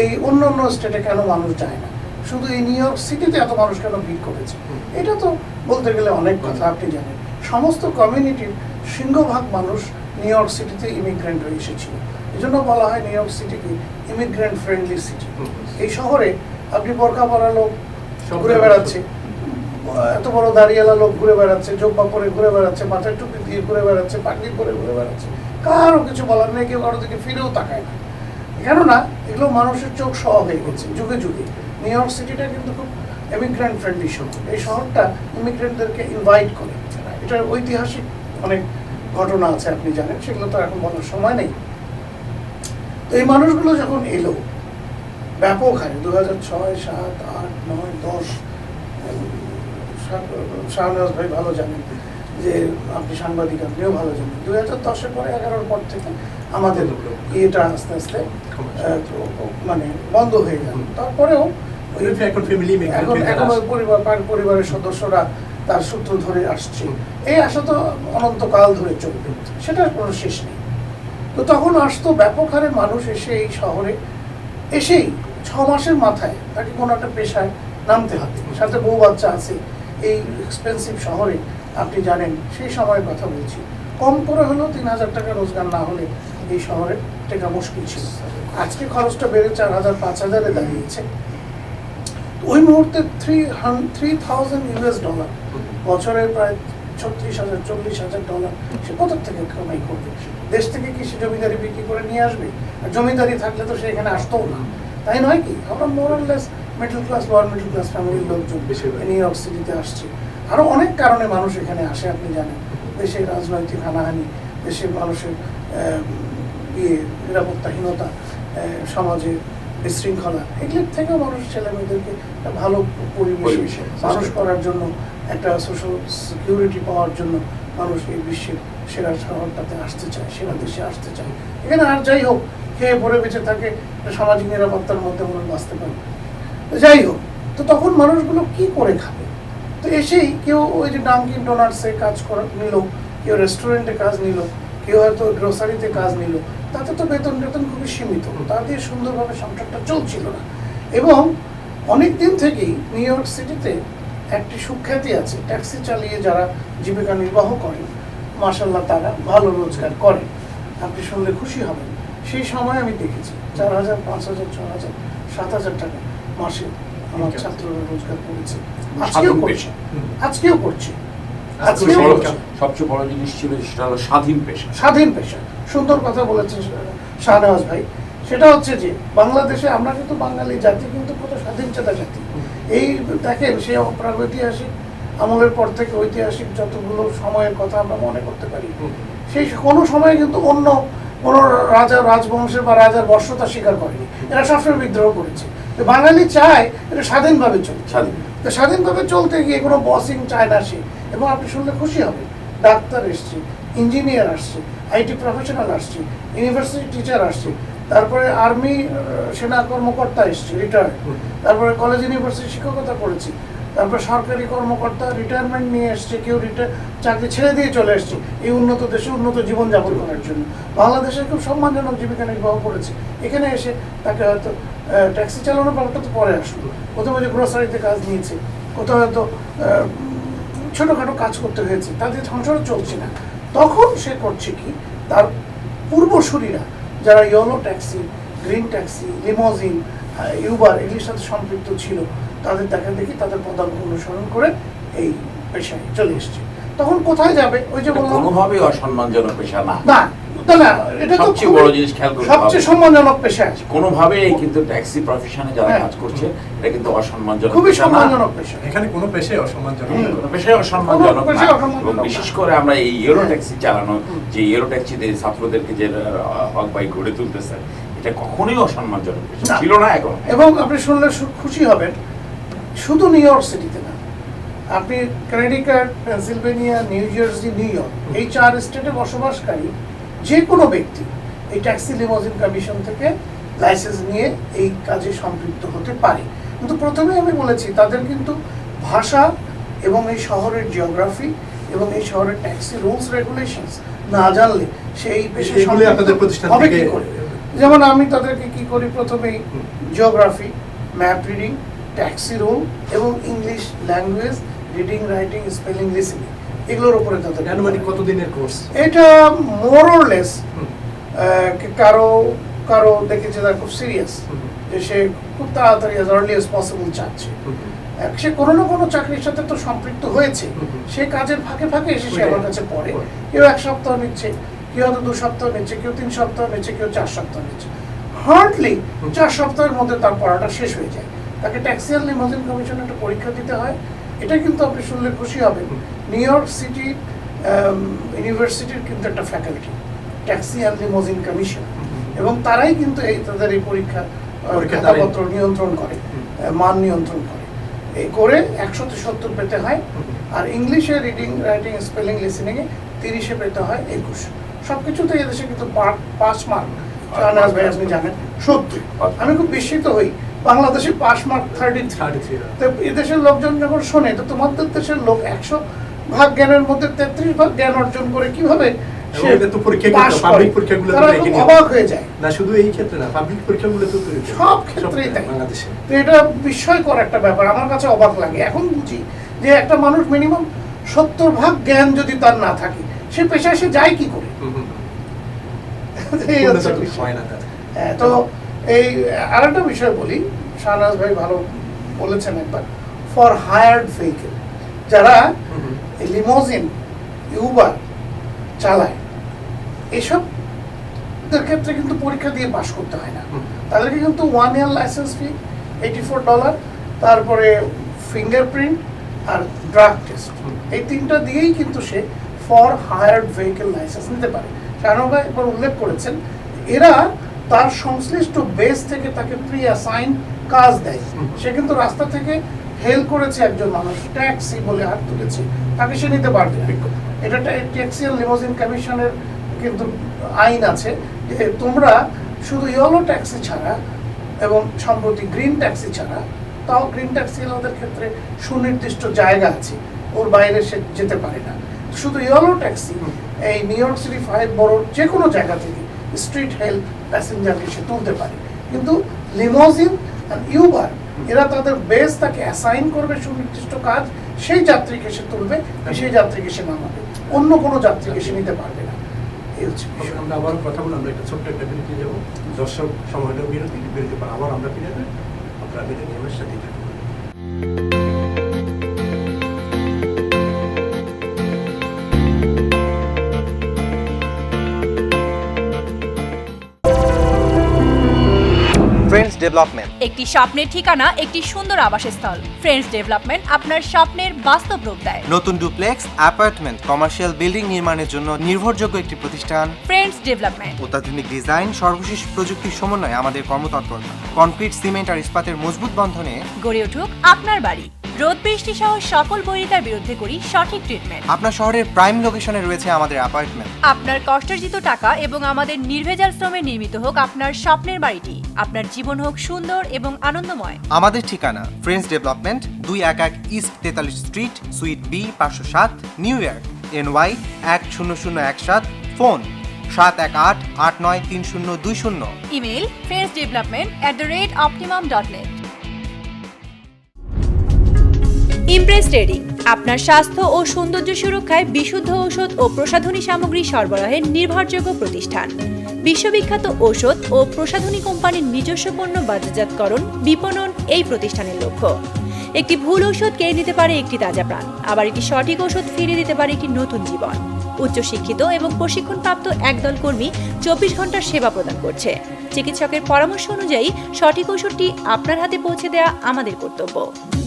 এই অন্য অন্য স্টেটে কেন মানুষ যায় না, শুধু এই নিউ ইয়র্ক সিটিতে এত মানুষ কেন ভিড় করেছে? এটা তো বলতে গেলে অনেক কথা। আপনি জানেন সমস্ত কমিউনিটির সিংহভাগ মানুষ নিউ ইয়র্ক সিটিতে ইমিগ্রেন্ট হয়ে এসেছিল, এই জন্য বলা হয় নিউ ইয়র্ক সিটিকে ইমিগ্রেন্ট ফ্রেন্ডলি সিটি। এই শহরে আপনি বোরকা পরা লোক ঘুরে বেড়াচ্ছে, এত বড় দাঁড়িয়ালা লোক ঘুরে বেড়াচ্ছে, জব্বা পরে ঘুরে বেড়াচ্ছে, মাথায় টুপি দিয়ে ঘুরে বেড়াচ্ছে, পাগড়ি পরে ঘুরে বেড়াচ্ছে, কারো কিছু বলার নেই, কেউ কারো দিকে ফিরেও তাকায় না। কেননা এগুলো মানুষের চোখ সহ হয়ে গেছে যুগে যুগে। নিউ ইয়র্ক সিটিটা কিন্তু খুব ইমিগ্রেন্ট ফ্রেন্ডলি শহর। এই শহরটা ইমিগ্রেন্টদেরকে ইনভাইট করে, এটার ঐতিহাসিক অনেক ঘটনা আছে আপনি জানেন, সেগুলো তো এখন বলার সময় নেই। তো এই মানুষগুলো যখন এলো ব্যাপক হারে 2006, 7, 8, 9, 10, শাহনাজ ভাই ভালো জানেন যে আপনি সাংবাদিক, আপনিও ভালো জানেন 2010-এর পরে 11-র পর থেকে আমাদের এটা আস্তে আস্তে মানে বন্ধ হয়ে গেল। তারপরেও এখন পরিবারের সদস্যরা তার সূত্র ধরে আসছে, এই আশা তো অনন্তকাল ধরে চলবে, সেটার কোনো শেষ নেই। তো তখন আসতো ব্যাপক হারে মানুষ এসে এই শহরে এসেই 6 মাসের মাথায় তাকে কোনো একটা পেশায় নামতে হবে, সাথে বউ বাচ্চা আছে। এই এক্সপেন্সিভ শহরে আপনি জানেন সেই সময়ের কথা বলছি, কম করে হলেও 3,000 টাকা রোজগার না হলে এই শহরে টেকা মুশকিল ছিল। আজকে খরচটা বেড়ে 4,000, 5,000-এ দাঁড়িয়েছে। ওই মুহূর্তে $3,000 বছরে প্রায় $36,000-40,000 সে কোথা থেকে কামাই করবে? দেশ থেকে কি সে জমিদারি বিক্রি করে নিয়ে আসবে? আর জমিদারি থাকলে তো সে এখানে আসতেও না, তাই নয় কি? আমরা more or less middle class, lower middle class ফ্যামিলির লোকজন নিউ ইয়র্ক সিটিতে আসছে। আরও অনেক কারণে মানুষ এখানে আসে, আপনি জানেন দেশের রাজনৈতিক হানাহানি, দেশের মানুষের নিরাপত্তাহীনতা, সমাজে বিশৃঙ্খলা, এগুলোর থেকেও মানুষ ছেলে মেয়েদেরকে একটা ভালো পরিবেশ মানুষ করার জন্য, একটা সোশ্যাল সিকিউরিটি পাওয়ার জন্য মানুষ এই বিশ্বের সেরা শহরটাতে আসতে চায়, সেরা দেশে আসতে চায়। এখানে আর যাই হোক খেয়ে পরে বেঁচে থাকে, সামাজিক নিরাপত্তার মধ্যে মানুষ বাঁচতে পারে। যাই হোক, তো তখন মানুষগুলো কি করে খাবে? তো এসেই কেউ ওই যে ডাঙ্কিন ডোনাটসে কাজ নিল, কেউ রেস্টুরেন্টে কাজ নিল, কেউ হয়তো গ্রোসারিতে কাজ নিল, তাতে তো বেতন খুবই সীমিত, তা দিয়ে সুন্দরভাবে সংসারটা চলছিল না। এবং অনেক দিন থেকেই নিউ ইয়র্ক সিটিতে একটি সুখ্যাতি আছে, ট্যাক্সি চালিয়ে যারা জীবিকা নির্বাহ করেন মাশাআল্লাহ তারা ভালো রোজগার করেন, আপনি শুনলে খুশি হবেন। সেই সময় আমি দেখেছি 4,000, 5,000, 6,000, 7,000 টাকা মাসে আমার ছাত্ররা রোজগার করেছে, আজকেও স্বাধীন করছে, পেশা। আজকেও করছে, আজকেও আজকেও করছে। করছে। সবচেয়ে বড় জিনিস ছিল সেটা হলো স্বাধীন পেশা। স্বাধীন পেশা, সুন্দর কথা বলেছেন শাহনওয়াজ ভাই। সেটা হচ্ছে যে বাংলাদেশে আমরা কিন্তু বাঙালি জাতি কিন্তু কত স্বাধীনচেতা জাতি। এই দেখেন সে প্রাগৈতিহাসিক আমলের পর থেকে ঐতিহাসিক যতগুলো সময়ের কথা আমরা মনে করতে পারি, সেই কোনো সময় কিন্তু অন্য কোনো রাজা রাজবংশের বা রাজার বর্ষতা স্বীকার করেনি, এরা সবসময় বিদ্রোহ করেছে। তো বাঙালি চায় এটা স্বাধীনভাবে চলছে, স্বাধীন। তো স্বাধীনভাবে চলতে গিয়ে কোনো বসিং চায় না সে। এবং আপনি শুনলে খুশি হবেন, ডাক্তার এসছে, ইঞ্জিনিয়ার আসছে, আইটি প্রফেশনাল আসছে, ইউনিভার্সিটি টিচার আসছে, তারপরে আর্মি সেনা কর্মকর্তা এসছে রিটায়ার্ড, তারপরে কলেজ ইউনিভার্সিটি শিক্ষকতা করেছি, তারপরে সরকারি কর্মকর্তা রিটায়ারমেন্ট নিয়ে এসছে, কেউ চাকরি ছেড়ে দিয়ে চলে এসছে এই উন্নত দেশে উন্নত জীবনযাপন করার জন্য। বাংলাদেশে খুব সম্মানজনক জীবিকা নির্বাহ করেছে, এখানে এসে তাকে হয়তো ট্যাক্সি চালানোর ব্যাপারটা তো পরে আসলো, প্রথমে যে গ্রোসারিতে কাজ নিয়েছে, কোথাও হয়তো ছোটোখাটো কাজ করতে হয়েছে, তাদের সংসারও চলছে না, তখন সে করছে কি তার পূর্বসূরীরা যারা yellow taxi, green taxi, limousine, Uber এগুলির সাথে সম্পৃক্ত ছিল, তাদের দেখা দেখি তাদের পদাঙ্ক অনুসরণ করে এই পেশায় চলে এসছে। তখন কোথায় যাবে? ওই যে বললাম কোনোভাবেই অসম্মানজনক পেশা না। না, না, এটা তো সবচেয়ে বড় জিনিস খেয়াল করতে হবে, সবচেয়ে সম্মানজনক পেশা, কোনোভাবেই কিন্তু ট্যাক্সি প্রফেশনে যারা হ্যাঁ। কাজ করছে এটা কিন্তু অসম্মানজনক খুবই পেশা না। সম্মানজনক পেশা। এখানে কোনো পেশায় অসম্মানজনক হুম। না। কোনো পেশাই অসম্মানজনক কোনো পেশাই না। অসম্মানজনক এবং না। বিশেষ করে আমরা এই ইয়েলো ট্যাক্সি চালানো, যে ইয়েলো ট্যাক্সিতে ছাত্রদেরকে যে হক বাই গড়ে তুলতেছে, এটা কখনোই অসম্মানজনক পেশা না। ছিল না, এখন। এবং আপনি শুনলে খুশি হবেন, শুধু নিউ ইয়র্ক সিটিতে না, আপনি Connecticut, Pennsylvania, New Jersey, New York, এই 4 স্টেটে বসবাসকারী যে কোনো ব্যক্তি এই ট্যাক্সি লিমোজিন কমিশন থেকে লাইসেন্স নিয়ে এই কাজে সম্পৃক্ত হতে পারে। কিন্তু প্রথমে আমি বলেছি তাদের কিন্তু ভাষা এবং এই শহরের জিওগ্রাফি এবং এই শহরের ট্যাক্সি রুলস রেগুলেশনস না জানলে সেই পেশায় এগুলি আপনাদের প্রতিষ্ঠান হবে থেকে কি করে? যেমন আমি তাদেরকে কি করি, প্রথমেই geography, map reading, taxi rule এবং English language, reading, writing, spelling, listening, এগুলোর উপরে তাদের আনুমানিক কতদিনের কোর্স? এটা মোর অর লেস কারো দেখেছে তারা খুব সিরিয়াস, যে সে খুব তাড়াতাড়ি অ্যাজ আর্লি অ্যাজ পসিবল চাচ্ছে, সে কোনো না কোনো চাকরির সাথে তো সম্পৃক্ত হয়েছে, সে কাজের ফাঁকে ফাঁকে এসে সে আমার কাছে পড়ে। কেউ 1 সপ্তাহ নিচ্ছে, কেউ হয়তো 2 সপ্তাহ নিচ্ছে, কেউ 3 সপ্তাহ নিচ্ছে, কেউ 4 সপ্তাহ নিচ্ছে। হার্ডলি 4 সপ্তাহের মধ্যে তার পড়াটা শেষ হয়ে যায়। তাকে ট্যাক্সি আর লিমোজিন কমিশনে একটা পরীক্ষা দিতে হয়। এটা কিন্তু আপনি শুনলে খুশি হবেন, নিউ ইয়র্ক সিটি ইউনিভার্সিটির কিন্তু একটা ফ্যাকাল্টি ট্যাক্সি আর লিমোজিন কমিশন, এবং তারাই কিন্তু তাদের এই পরীক্ষা খাতাপত্র নিয়ন্ত্রণ করে, মান নিয়ন্ত্রণ করে। এই করে 100-তে 70 পেতে হয়, আর ইংলিশে রিডিং, রাইটিং, স্পেলিং, লিসেনিংয়ে 30-এ পেতে হয় 21। সব কিছুতে এদেশে কিন্তু পাস মার্ক, শাহনাজ ভাই আপনি জানেন 70। আমি খুব বিস্মিত হই, বাংলাদেশে পাস মার্ক 33। তো এদেশের লোকজন যখন শোনে তো তোমাদের দেশের লোক 100 ভাগ জ্ঞানের মধ্যে 33 ভাগ জ্ঞান অর্জন করে কিভাবে সে এটা তো পরীক্ষা পাস কিন্তু করে, পাবলিক পরীক্ষাগুলো তো তারা দেখে খুব নিও। অবাক হয়ে যায়। না শুধু এই ক্ষেত্রে না, পাবলিক পরীক্ষাগুলো তো সব ক্ষেত্রেই তাই। বাংলাদেশে। তো এটা বিস্ময়কর একটা ব্যাপার, আমার কাছে অবাক লাগে। এখন বুঝি যে একটা মানুষ মিনিমাম 70 ভাগ জ্ঞান যদি তার না থাকে, সে পেশায় সে যায় কি করে? এই হচ্ছে বিষয়। হয় না তার। হ্যাঁ, তো এই আরেকটা বিষয় বলি, শাহনাজ ভাই ভালো বলেছেন একবার, ফর হায়ার্ড ভেহিকেল, যারা এই লিমোজিন, ইউবার চালায়, এসব ক্ষেত্রে কিন্তু পরীক্ষা দিয়ে পাশ করতে হয় না। তাদেরকে কিন্তু 1 ইয়ার লাইসেন্স ফি $84, তারপরে ফিঙ্গারপ্রিন্ট আর ড্রাগ টেস্ট, এই 3টা দিয়েই কিন্তু সে ফর হায়ার্ড ভেহিকেল লাইসেন্স নিতে পারে। শাহনাজ ভাই একবার উল্লেখ করেছেন, এরা তার সংশ্লিষ্ট বেস থেকে তাকে প্রি অ্যাসাইন কাজ দেয়। সে কিন্তু রাস্তা থেকে হেল করেছে একজন মানুষ, ট্যাক্সি বলে হাত তুলেছে, তাকে সে নিতে পারবে না। এটা ট্যাক্সি আর লিমোজিন কমিশনের কিন্তু আইন আছে যে তোমরা শুধু ইয়েলো ট্যাক্সি ছাড়া এবং সম্প্রতি গ্রিন ট্যাক্সি ছাড়া, তাও গ্রিন ট্যাক্সি ওদের ক্ষেত্রে সুনির্দিষ্ট জায়গা আছে, ওর বাইরে সে যেতে পারে না। শুধু ইয়েলো ট্যাক্সি এই নিউ ইয়র্ক সিটি 5 বড় যে কোনো জায়গা থেকে স্ট্রিট হেল্প প্যাসেঞ্জারকে সে তুলতে পারে, কিন্তু লিমোজিন আর ইউবার এরা তাদের বেস তাকে অ্যাসাইন করবে সুনির্দিষ্ট কাজ, সেই যাত্রীকে সে তুলবে, সেই যাত্রীকে সে নামাবে, অন্য কোনো যাত্রীকে সে নিতে পারবে না। এই হচ্ছে বিষয়। আমরা আবার কথা বললাম, আমরা একটা ছোট্ট একটা বিরতি যাবো, দর্শক সময় হলেও বিরতি পর আবার আমরা ফিরে যাবো, আপনারা বিরতি নিয়মের সাথে থাকবেন। ফ্রেন্ডস ডেভেলপমেন্ট একটি স্বপ্নের ঠিকানা, একটি সুন্দর আবাসস্থল। ফ্রেন্ডস ডেভেলপমেন্ট আপনার স্বপ্নের বাস্তব রূপ দেয়। নতুন ডুপ্লেক্স, অ্যাপার্টমেন্ট, কমার্শিয়াল বিল্ডিং নির্মাণের জন্য নির্ভরযোগ্য একটি প্রতিষ্ঠান। ফ্রেন্ডস ডেভেলপমেন্ট অত্যাধুনিক ডিজাইন, সর্বশেষ প্রযুক্তির সমন্বয়ে আমাদের কর্মতৎপরতা কনক্রিট, সিমেন্ট আর ইস্পাতের মজবুত বন্ধনে গড়ে উঠুক আপনার বাড়ি। রোদ বৃষ্টি সহ সকল বৈরিতার বিরুদ্ধে করি সঠিক ট্রিটমেন্ট। আপনার শহরের প্রাইম লোকেশনে রয়েছে আমাদের অ্যাপার্টমেন্ট। আপনার কষ্টার্জিত টাকা এবং আমাদের নির্ভেজাল শ্রমে নির্মিত হোক আপনার স্বপ্নের বাড়িটি। আপনার জীবন হোক সুন্দর এবং আনন্দময়। আমাদের ঠিকানা friends development, 211 east 43 street, suite B, 507, New York, NY 10017। Phone 718-893020। Email friendsdevelopment@optimum.net। Impress trading আপনার স্বাস্থ্য ও সৌন্দর্য সুরক্ষায় বিশুদ্ধ ঔষধ ও প্রসাধনী সামগ্রী সরবরাহের নির্ভরযোগ্য প্রতিষ্ঠান। বিশ্ববিখ্যাত ঔষধ ও প্রসাধনী কোম্পানির নিজস্ব পণ্য বাজারজাতকরণ, বিপণন এই প্রতিষ্ঠানের লক্ষ্য। একটি ভুল ঔষধ কেড়ে নিতে পারে একটি তাজা প্রাণ, আবার একটি সঠিক ঔষধ ফিরিয়ে দিতে পারে একটি নতুন জীবন। উচ্চশিক্ষিত এবং প্রশিক্ষণপ্রাপ্ত একদল কর্মী 24 ঘন্টার সেবা প্রদান করছে। চিকিৎসকের পরামর্শ অনুযায়ী সঠিক ওষুধটি আপনার হাতে পৌঁছে দেওয়া আমাদের কর্তব্য।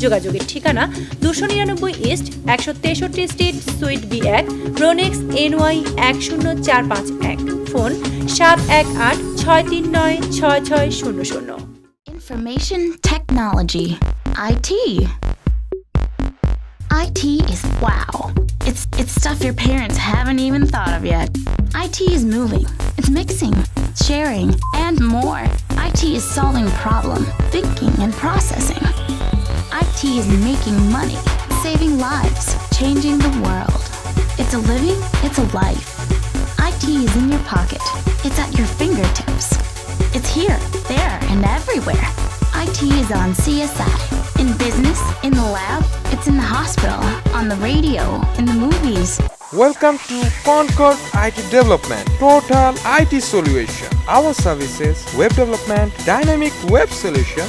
যোগাযোগের ঠিকানা 299 east 163 street, sweet B1, রোনেক্স, NY 10451। Phone 718-639-6600। Information technology. IT. IT is wow. It's stuff your parents haven't even thought of yet. IT is moving. It's mixing, sharing, and more. IT is solving problem, thinking, and processing. IT is making money, saving lives, changing the world. It's a living, it's a life. IT is in your pocket. It's at your fingertips. It's here, there, and everywhere. IT is on CSI, in business, in the lab, it's in the hospital, on the radio, in the movies. Welcome to Concord IT Development, total IT solution. Our services: web development, dynamic web solution,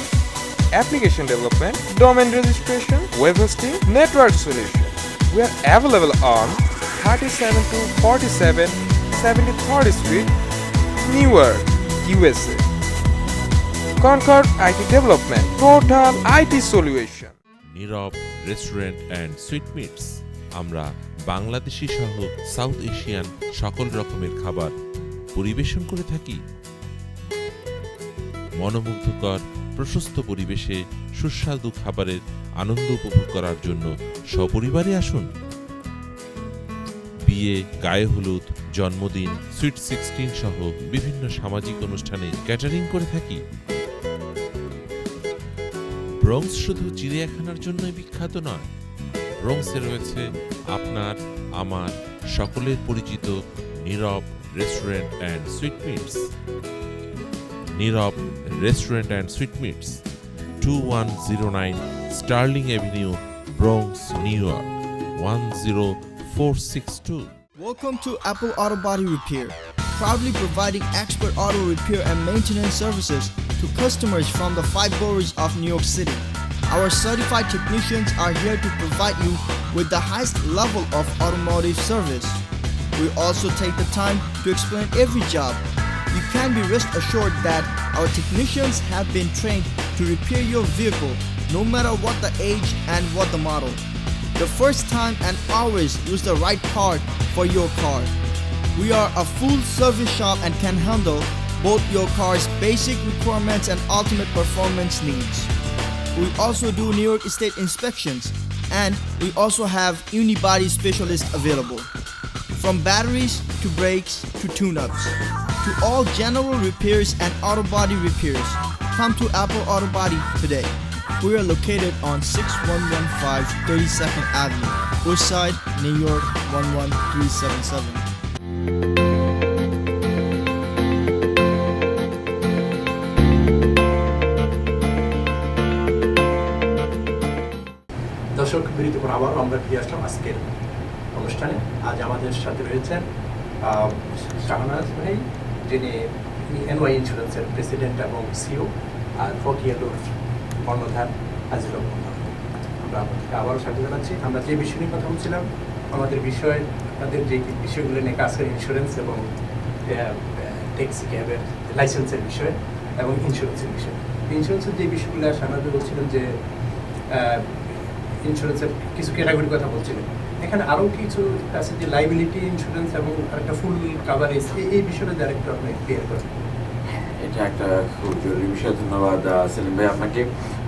application development, domain registration, web hosting, network solution. We are available on 37-47 73rd Street, Newark, USA. Concord IT Development, total IT solution. Nirob restaurant and sweet meats. আমরা বাংলাদেশি সহ south Asian সকল রকমের খাবার পরিবেশন করে থাকি। মনোমুগ্ধকর প্রশস্ত পরিবেশে সুস্বাদু খাবারের আনন্দ উপভোগ করার জন্য সপরিবারে আসুন। বিয়ে, গায়ে হলুদ, জন্মদিন, সুইট 16 সহ বিভিন্ন সামাজিক অনুষ্ঠানে ক্যাটারিং করে থাকি। ব্রঙ্কস শুধু চিড়িয়াখানার জন্যই বিখ্যাত নয়, ব্রঙ্কসে রয়েছে আপনার, আমার, সকলের পরিচিত Nirob restaurant and sweet meats. Nirob restaurant and sweet meats, 2109 Sterling Avenue, Bronx, New York 10462। Welcome to Apple Auto Body Repair, proudly providing expert auto repair and maintenance services to customers from the 5 boroughs of New York City. Our certified technicians are here to provide you with the highest level of automotive service. We also take the time to explain every job. You can be rest assured that our technicians have been trained to repair your vehicle, no matter what the age and what the model. The first time and always use the right part for your car. We are a full service shop and can handle both your car's basic requirements and ultimate performance needs. We also do New York State inspections, and we also have unibody specialists available. From batteries to brakes to tune-ups, to all general repairs and auto body repairs, come to Apple Auto Body today. We are located on 6115 32nd Avenue, Woodside, New York 11377. বিরতির আবারও আমরা ফিরে আসলাম আজকের অনুষ্ঠানে। আজ আমাদের সাথে রয়েছেন শাহনাজ ভাই, যিনি এনওয়াই ইন্স্যুরেন্সের প্রেসিডেন্ট এবং সিও, আর ফকিয়ালুর কর্ণধার আজিজুল হক মুন্না। আমরা আপনাদেরকে আবারও স্বাগত জানাচ্ছি। আমরা যে বিষয় নিয়ে কথা বলছিলাম, আমাদের বিষয়, আপনাদের যে বিষয়গুলো নিয়ে কাজ করে, ইন্স্যুরেন্স এবং ট্যাক্সি ক্যাবের লাইসেন্সের বিষয় এবং ইন্স্যুরেন্সের বিষয়। ইন্স্যুরেন্সের যে বিষয়গুলো শাহনাজ বলছিলেন যে ইন্স্যুরেন্সের কিছু ক্যাটাগরির কথা বলছিলেন, এখানে আরও কিছু আছে যে লাইবিলিটি ইন্স্যুরেন্স এবং আরেকটা ফুল কাভারেজ, এই বিষয়টা যারা একটু আপনি ক্লিয়ার করেন। এটা একটা খুব জরুরি বিষয়। ধন্যবাদ সেলিম ভাই আপনাকে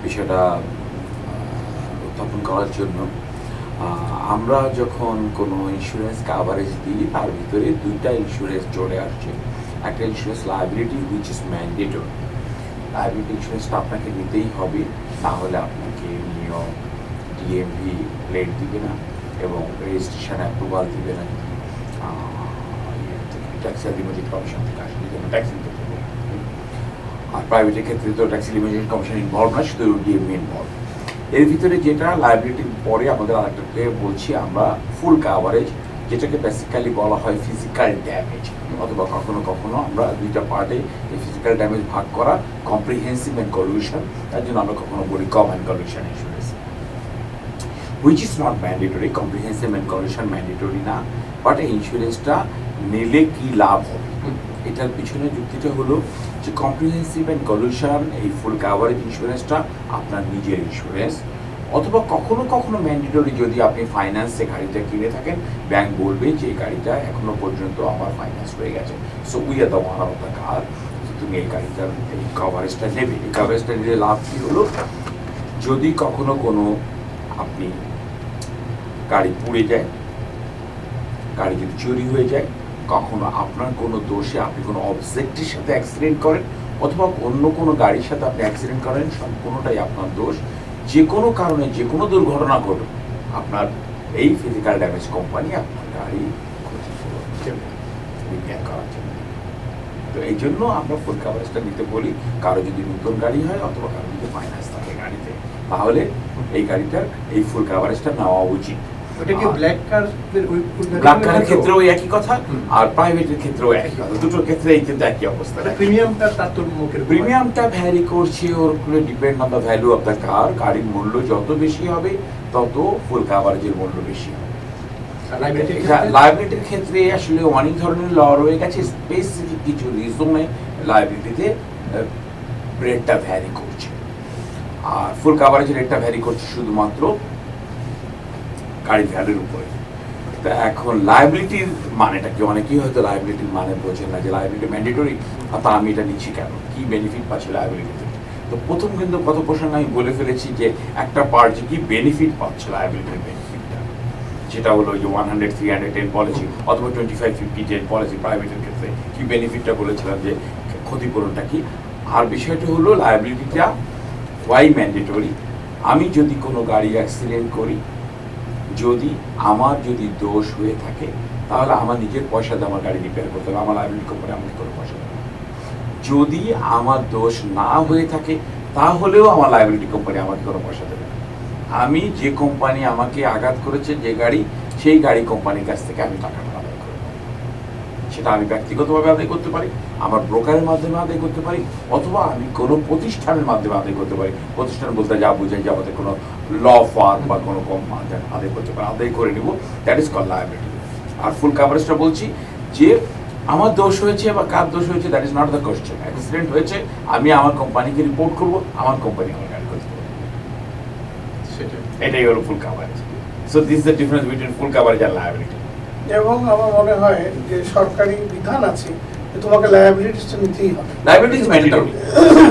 বিষয়টা উত্থাপন করার জন্য। আমরা যখন কোনো ইন্স্যুরেন্স কাভারেজ দিই, তার ভিতরে দুইটা ইন্স্যুরেন্স চলে আসছে। একটা insurance liability, which is mandatory. Liability ইন্স্যুরেন্সটা আপনাকে নিতেই হবে, না হলে আপনাকে নিয়ম ডিএমভি প্লেট দিবে না এবং রেজিস্ট্রেশন অ্যাপ্রুভাল দিবে না। ট্যাক্স লিমিটেড কমিশন থেকে আসলে যেন ট্যাক্স দিতে হবে। আর প্রাইভেটের ক্ষেত্রে তো ট্যাক্স লিমিটেড কমিশন ইনভলভ না, শুধু ডিএমভি ইনভলভ। এর ভিতরে যেটা লায়াবিলিটির পরে আমাদের আরেকটাকে বলছি আমরা ফুল কাভারেজ, যেটাকে বেসিক্যালি বলা হয় ফিজিক্যাল ড্যামেজ, অথবা কখনো কখনো আমরা দুইটা পার্টে এই ফিজিক্যাল ড্যামেজ ভাগ করা, কম্প্রিহেন্সিভ অ্যান্ড কলিউশন, তার জন্য আমরা কখনো বলি comp and collision insurance, which is not mandatory. Comprehensive and collision mandatory না, বাট এই ইন্স্যুরেন্সটা নিলে কি লাভ হবে, এটার পিছনে যুক্তিটা হলো যে কম্প্রিহেন্সিভ অ্যান্ড কলিউশন, এই ফুল কাভারেজ ইন্স্যুরেন্সটা আপনার নিজের ইন্স্যুরেন্স, অথবা কখনো কখনো ম্যান্ডেটরি যদি আপনি ফাইন্যান্সে গাড়িটা কিনে থাকেন, ব্যাংক বলবে যে এই গাড়িটা এখনো পর্যন্ত আমার ফাইন্যান্স হয়ে গেছে, so we are the owner of the car, তুমি এই গাড়িটার এই কভারেজটা নেবে। এই কভারেজটা নিলে লাভ কী হলো, যদি কখনো কোনো আপনি গাড়ি পুড়ে যায়, গাড়ি যদি চুরি হয়ে যায়, কখনো আপনার কোনো দোষে আপনি কোনো অবজেক্টের সাথে অ্যাক্সিডেন্ট করেন, অথবা অন্য কোনো গাড়ির সাথে আপনি অ্যাক্সিডেন্ট করেন, সম্পূর্ণটাই আপনার দোষ। যে কোনো কারণে যে কোনো দুর্ঘটনা ঘটে, আপনার এই ফিজিক্যাল ড্যামেজ কোম্পানি আপনার গাড়ি ক্ষতিপূরণ দেবে বিজ্ঞান করার জন্য। তো এই জন্য আমরা ফুল কাভারেজটা নিতে বলি। কারো যদি নতুন গাড়ি হয় অথবা কারো যদি ফাইন্যান্স থাকে গাড়িতে, তাহলে এই গাড়িটার এই ফুল কাভারেজটা নেওয়া উচিত। ওটা কি ব্ল্যাক কারের ক্ষেত্রেও একই কথা, আর প্রাইভেটের ক্ষেত্রেও একই কথা, দুটোর ক্ষেত্রে এই কিন্তু একই অবস্থা। প্রিমিয়ামটা তারতম্যের প্রিমিয়ামটা ভ্যারি করছে, ওর উপরে depend on the value of the car. গাড়ির মূল্য যত বেশি হবে তত ফুল কাভারেজের মূল্য বেশি হবে। লায়াবিলিটির ক্ষেত্রে আসলে অনেক ধরনের ল রয়ে গেছে, স্পেসিফিক কিছু রিজনে লায়াবিলিটিতে রেটটা ভ্যারি করছে, আর ফুল কাভারেজের রেটটা ভ্যারি করছে শুধুমাত্র গাড়ির ভ্যালুর উপরে। তা এখন লায়াবিলিটির মানেটা কি, অনেকেই হয়তো লায়াবিলিটির মানে বোঝেন না যে লায়াবিলিটি ম্যান্ডেটরি, তা আমি এটা নিচ্ছি কেন, কি বেনিফিট পাচ্ছি লায়াবিলিটিতে। তো প্রথম কিন্তু কত প্রসঙ্গে আমি বলে ফেলেছি যে একটা পার্ট যে কি বেনিফিট পাচ্ছে লায়াবিলিটির বেনিফিটটা, যেটা হলো যে 100, 310 পলিসি অথবা 25, 50, 10 পলিসি প্রাইভেটের ক্ষেত্রে কি বেনিফিটটা বলেছিলাম যে ক্ষতিপূরণটা কি। আর বিষয়টা হলো লায়াবিলিটিটা ওয়াই ম্যান্ডেটরি। আমি যদি কোনো গাড়ি অ্যাক্সিডেন্ট করি, যদি আমার যদি দোষ হয়ে থাকে, তাহলে আমার নিজের পয়সা দিয়ে আমার গাড়ি রিপেয়ার করতে হবে, আমার লায়াবিলিটি কোম্পানি আমাকে কোনো পয়সা দেবে। যদি আমার দোষ না হয়ে থাকে, তাহলেও আমার লায়াবিলিটি কোম্পানি আমাকে কোনো পয়সা দেবে না। আমি যে কোম্পানি আমাকে আঘাত করেছে, যে গাড়ি, সেই গাড়ি কোম্পানির কাছ থেকে আমি টাকাটা আদায় করব। সেটা আমি ব্যক্তিগতভাবে আদায় করতে পারি, আমার ব্রোকারের মাধ্যমে আদায় করতে পারি, অথবা আমি কোনো প্রতিষ্ঠানের মাধ্যমে আদায় করতে পারি। প্রতিষ্ঠান বলতে যা বোঝায় যে আমাদের কোনো ল ফার্ম বা কোনো আদায় করতে পারি, আদায় করে নেব, দ্যাট ইজ কল লায়াবিলিটি। আর ফুল কাভারেজটা বলছি যে আমার দোষ হয়েছে বা কার দোষ হয়েছে, that is not the question. Accident হয়েছে, আমি আমার কোম্পানিকে রিপোর্ট করবো, আমার কোম্পানি আমার গাড়ি করতে পারবে, এটাই হলো full coverage. So this is the difference between full coverage আর লায়াবিলিটি। এবং আমার মনে হয় যে সরকারি বিধান আছে যে তোমাকে লায়াবিলিটিটা নিতেই হবে। লায়াবিলিটি ইজ ম্যান্ডেটরি,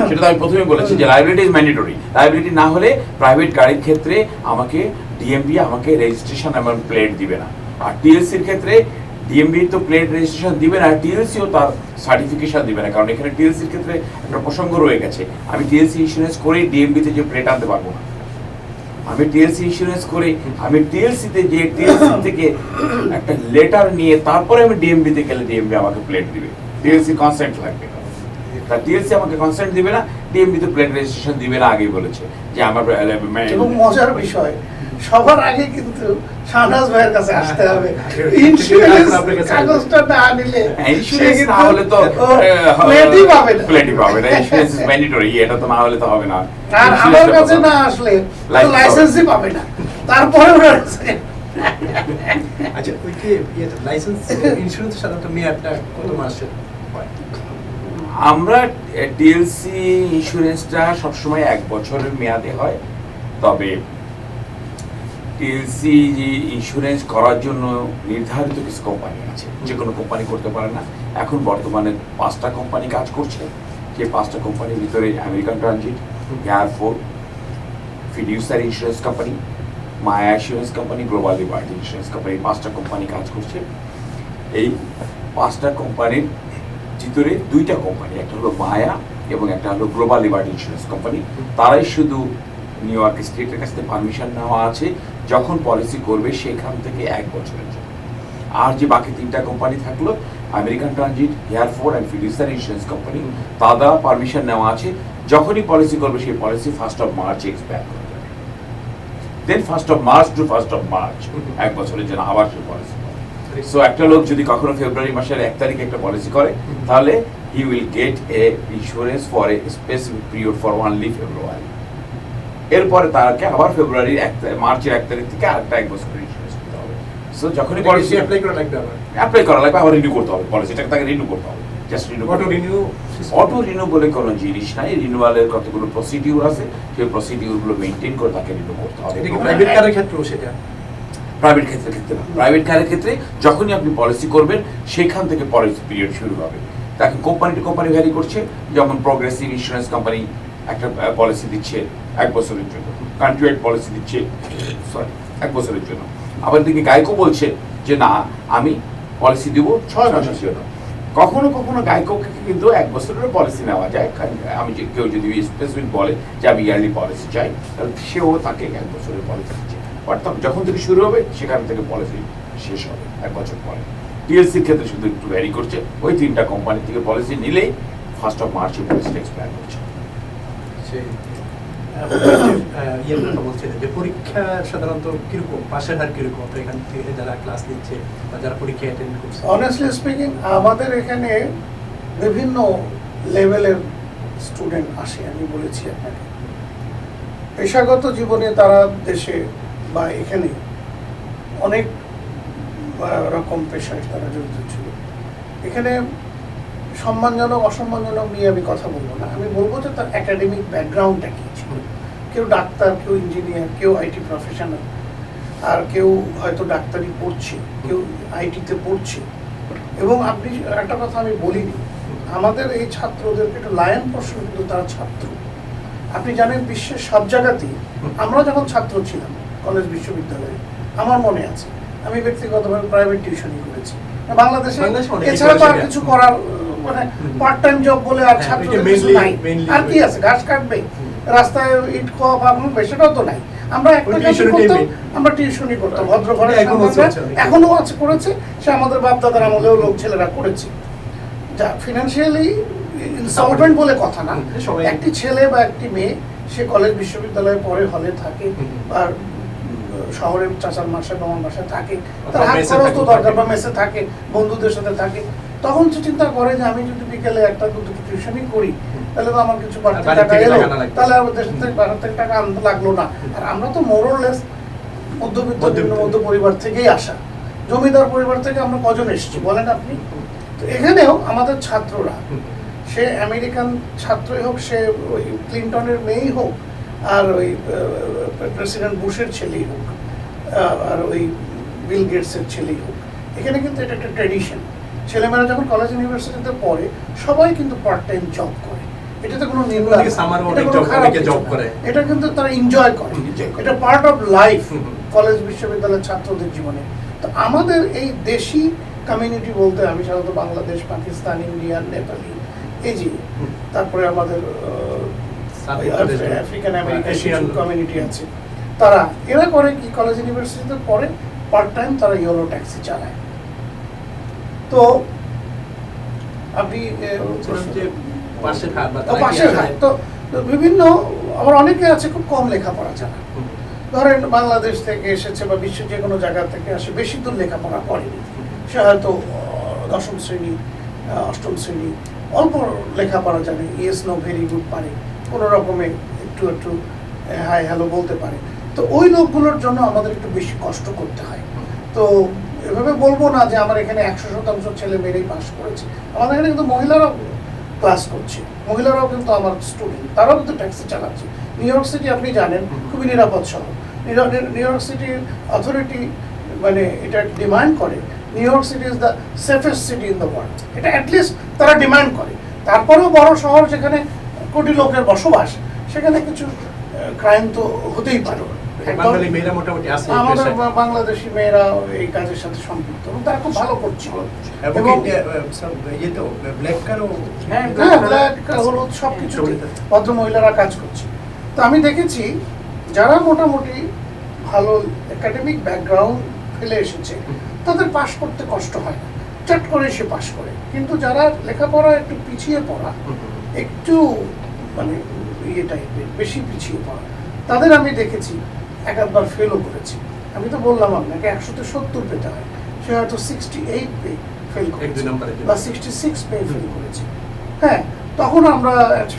সেটা আমি প্রথমেই বলেছি যে লায়াবিলিটি ইজ ম্যান্ডেটরি। লায়াবিলিটি না হলে প্রাইভেট গাড়ির ক্ষেত্রে আমাকে ডিএমবি আমাকে রেজিস্ট্রেশন এবং প্লেট দিবে না, আর টিএলসির ক্ষেত্রে ডিএমবি তো প্লেট রেজিস্ট্রেশন দিবে না, টিএলসিও তার সার্টিফিকেশন দিবে না, কারণ এখানে টিএলসির ক্ষেত্রে একটা প্রসঙ্গ রয়ে গেছে। আমি টিএলসি ইন্স্যুরেন্স করেই ডিএমবিতে যে প্লেট আনতে পারবো না। আমি টিএলসি ইন্স্যুরেন্স করে আমি টিএলসিতে যে টিএলসি থেকে একটা লেটার নিয়ে তারপরে আমি ডিএমবিতে গেলে ডিএমবি আমাকে প্লেট দিবে, টিএলসি কনসেন্ট লাগবে। তা টিএলসি আমাকে কনসেন্ট দিবে না, ডিএমবিতে প্লেট রেজিস্ট্রেশন দিবে না, আগেই বলেছে যে আমার। এবং মজার বিষয়, সবার আগে কিন্তু শাহনাজ ভাইয়ের কাছে আসতে হবে। ইন্স্যুরেন্স কাগজটা না নিলে ইন্স্যুরেন্স না হলে তো প্লেটই পাবে না। প্লেটই পাবে না, ইন্স্যুরেন্স ইজ ম্যান্ডেটরি, এটা তো না হলে তো হবে না। আর আমার কাছে না আসলে লাইসেন্সই পাবে না, তারপরে ওরা আচ্ছা, ওই যে লাইসেন্স ইন্স্যুরেন্স সাধারণত মেয়াদটা কত মাসের হয়? আমরা টিএলসি ইন্স্যুরেন্সটা সবসময় 1 বছরের মেয়াদে হয়। তবে টিএলসি ইন্স্যুরেন্স করার জন্য নির্ধারিত কিছু কোম্পানি আছে, যে কোনো কোম্পানি করতে পারে না। এখন বর্তমানে 5টা কোম্পানি কাজ করছে। যে 5টা কোম্পানির ভিতরে American Transit, Hereford, Fiduciary insurance company, Maya insurance company, Global Liberty insurance company, 5টা কোম্পানি কাজ করছে। এই 5টা কোম্পানির ভিতরে 2টা কোম্পানি, একটা হলো মায়া এবং একটা হলো গ্লোবাল লিবার্টি ইন্স্যুরেন্স কোম্পানি, তারাই শুধু নিউ ইয়র্ক স্টেটের কাছ থেকে পারমিশন নেওয়া আছে যখন পলিসি করবে সেখান থেকে 1 বছরের জন্য। আর যে বাকি 3টা কোম্পানি থাকলো, American Transit, Hereford and Fiduciary insurance company, তারা পারমিশন নেওয়া আছে যখনই পলিসি করবে সেই policy 1st of March expire করে যাবে। দেন 1st of March to 1st of March 1 বছরের জন্য আবার সেই পলিসি। সো একটা লোক যদি কখনো ফেব্রুয়ারি মাসের 1 তারিখে একটা পলিসি করে, তাহলে he will get a insurance for a specific period for only February. এরপরে তাকে আবার ফেব্রুয়ারির মার্চের 1 তারিখ থেকে আরেকটা 1 বছরের ইন্স্যুরেন্স করতে হবে। সো যখনই পলিসি অ্যাপ্লাই করা লাগবে, অ্যাপ্লাই করা লাগবে, আবার রিনিউ করতে হবে পলিসিটাকে, তাকে রিনিউ করতে হবে। জাস্ট রিনিউ, অটো রিনিউ বলে কোনো জিনিস নাই। রিনিউয়ালের কতগুলো প্রসিডিউর আছে, সেই প্রসিডিউরগুলো মেইনটেইন করে তাকে রিনিউ করতে হবে। এটা কি প্রাইভেট কারের ক্ষেত্রেও সেটা? প্রাইভেট ক্ষেত্রে না, প্রাইভেট কারের ক্ষেত্রে যখনই আপনি পলিসি করবেন সেখান থেকে পলিসি পিরিয়ড শুরু হবে। তাকে কোম্পানি টু কোম্পানি ভ্যারি করছে। যেমন প্রগ্রেসিভ ইন্স্যুরেন্স কোম্পানি একটা পলিসি দিচ্ছে 1 বছরের জন্য, কান্ট্রিওয়াইড পলিসি দিচ্ছে 1 বছরের জন্য। আবার দিকে গাইকো বলছে যে না, আমি পলিসি দিব 6 মাসের জন্য। কখনো কখনো গাইকোকে কিন্তু 1 বছরের পলিসি নেওয়া যায়। আমি কেউ যদি স্পেসিফিক বলে যে আমি ইয়ারলি পলিসি চাই, তাহলে সেও তাকে 1 বছরের পলিসি দিচ্ছে। অর্থাৎ যখন থেকে শুরু হবে সেখান থেকে পলিসি শেষ হবে 1 বছর পরে। টিএলসির ক্ষেত্রে শুধু একটু ভ্যারি করছে, ওই 3টা কোম্পানি থেকে পলিসি নিলেই 1st of March পলিসিটা এক্সপায়ার করছে। ইয়ের কথা বলছিলেন যে পরীক্ষা সাধারণত কিরকম, পাশের হার কিরকম এখান থেকে যারা ক্লাস নিচ্ছে বা যারা পরীক্ষা অ্যাটেন্ড করছে? অনেস্টলি স্পিকিং, আমাদের এখানে বিভিন্ন লেভেলের স্টুডেন্ট আসে। আমি বলেছি আপনাকে, পেশাগত জীবনে তারা দেশে বা এখানে অনেক রকম পেশায় তারা জড়িত ছিল। এখানে সম্মানজনক অসম্মানজনক নিয়ে আমি কথা বলবো না, আমি বলবো যে তার একাডেমিক ব্যাকগ্রাউন্ডটা কী ছিল। কেউ ডাক্তার, কেউ ইঞ্জিনিয়ার, কেউ আইটি প্রফেশনাল, আর কেউ হয়তো ডাক্তারি পড়ছে, কেউ আইটিতে পড়ছে। এবং আপনি একটা কথা আমি বলিনি, আমাদের এই ছাত্রদেরকে একটু লায়ন প্রশ্ন, কিন্তু তারা ছাত্র। আপনি জানেন বিশ্বের সব জায়গাতেই আমরা যখন ছাত্র ছিলাম কলেজ বিশ্ববিদ্যালয়ে, আমার মনে আছে আমি ব্যক্তিগতভাবে প্রাইভেট টিউশনই করেছি। বাংলাদেশে এছাড়া তো আর কিছু করার মানে পার্ট টাইম জব বলে আর ছাত্রদের কিছু নাই। আর কি আছে, ঘাস কাটবে, রাস্তায় ইট খাওয়া বা সেটাও তো নাই। আমরা একটা কাজই করতাম, আমরা টিউশনই করতাম। ভদ্র ঘরে এখনো আছে, করেছে, সে আমাদের বাপ দাদার আমলেও লোক ছেলেরা করেছে। যা ফিনান্সিয়ালি ইনসলভেন্ট বলে কথা না, একটি ছেলে বা একটি মেয়ে সে কলেজ বিশ্ববিদ্যালয়ে পড়ে, হলে থাকে বা শহরে চাচার মাসে মামার বাসায় থাকে, তার হাত খরচ তো দরকার, বা মেসে থাকে, বন্ধুদের সাথে থাকে, তখন সে চিন্তা করে যে আমি যদি বিকেলে 1-2 টিউশনই করি তাহলে তো আমার কিছু বাড়তি টাকা এলো, তাহলে আমার দেশ থেকে বাইরে থেকে টাকা আনতে লাগলো না। আর আমরা তো মোরলেস মধ্যবিত্ত মধ্য পরিবার থেকেই আসা, জমিদার পরিবার থেকে আমরা কজন এসেছি বলেন আপনি? তো এখানেও আমাদের ছাত্ররা, সে আমেরিকান ছাত্রই হোক, সে ওই ক্লিনটনের মেয়েই হোক, আর ওই প্রেসিডেন্ট বুশের ছেলেই হোক, আর ওই বিল গেটসের ছেলেই হোক, এখানে কিন্তু এটা একটা ট্র্যাডিশন। ছেলেমেয়েরা যখন কলেজ ইউনিভার্সিটিতে পড়ে সবাই কিন্তু পার্ট টাইম জব করে। এটাতে কোনো নিন্দা, এটা কিন্তু তারা এনজয় করে, এটা পার্ট অফ লাইফ কলেজ বিশ্ববিদ্যালয়ের ছাত্রদের জীবনে। তো আমাদের এই দেশি কমিউনিটি বলতে আমি সাধারণত বাংলাদেশ, পাকিস্তান, ইন্ডিয়ান, নেপালি, এই যে তারপরে আমাদের আফ্রিকান আমেরিকান কমিউনিটি আছে, তারা এরা করে কি, কলেজ ইউনিভার্সিটিতে পড়ে পার্ট টাইম তারা ইয়েলো ট্যাক্সি চালায়। তো আপনি পাশের হাত তো বিভিন্ন, আবার অনেকে আছে খুব কম লেখাপড়া জানা, ধরেন বাংলাদেশ থেকে এসেছে বা বিশ্বের যে কোনো জায়গা থেকে আসে, বেশি দূর লেখাপড়া করেনি, সে হয়তো দশম শ্রেণী, অষ্টম শ্রেণী, অল্প লেখাপড়া জানে, ইয়েস নো ভেরি গুড পারে, কোনো রকমে একটু একটু হাই হ্যালো বলতে পারে। তো ওই লোকগুলোর জন্য আমাদের একটু বেশি কষ্ট করতে হয়। তো এভাবে বলবো না যে আমার এখানে 100% ছেলে মেয়েরাই পাস করেছে, আমাদের এখানে কিন্তু মহিলারাও ক্লাস করছে, মহিলারাও কিন্তু আমার স্টুডেন্ট, তারাও কিন্তু ট্যাক্সি চালাচ্ছে। নিউ ইয়র্ক সিটি আপনি জানেন খুবই নিরাপদ শহর। নিউ ইয়র্ক সিটির অথরিটি মানে এটা ডিমান্ড করে new York city is the safest city in the world, এটা অ্যাটলিস্ট তারা ডিমান্ড করে। তারপরেও বড় শহর যেখানে কোটি লোকের বসবাস, সেখানে কিছু ক্রাইম তো হতেই পারে। বাঙালি মেয়েরা মোটামুটি আছে এই আমাদের পেশায়। বাংলাদেশি মেয়েরা এই কাজের সাথে সম্পৃক্ত এবং তারা খুব ভালো করছিল। এবং এবং ইয়ে তো ব্ল্যাক কারও হ্যাঁ, ব্ল্যাক হলুদ সব কিছু ভদ্র মহিলারা কাজ করছে। তো আমি দেখেছি যারা মোটামুটি ভালো একাডেমিক ব্যাকগ্রাউন্ড ফেলে এসেছে তাদের পাশ করতে কষ্ট হয় না, চট করে সে পাশ করে। কিন্তু যারা লেখাপড়া একটু পিছিয়ে পড়া, একটু মানে ইয়ে টাইপের বেশি পিছিয়ে পড়া, তাদের আমি দেখেছি এক একবার ফেলও করেছি। আমি তো বললাম আপনাকে 100-তে 70 পেতে হয়, সে হয়তো 68 পে ফেল করেছে বা 66 পে ফেল করেছে। হ্যাঁ, তখন আমরা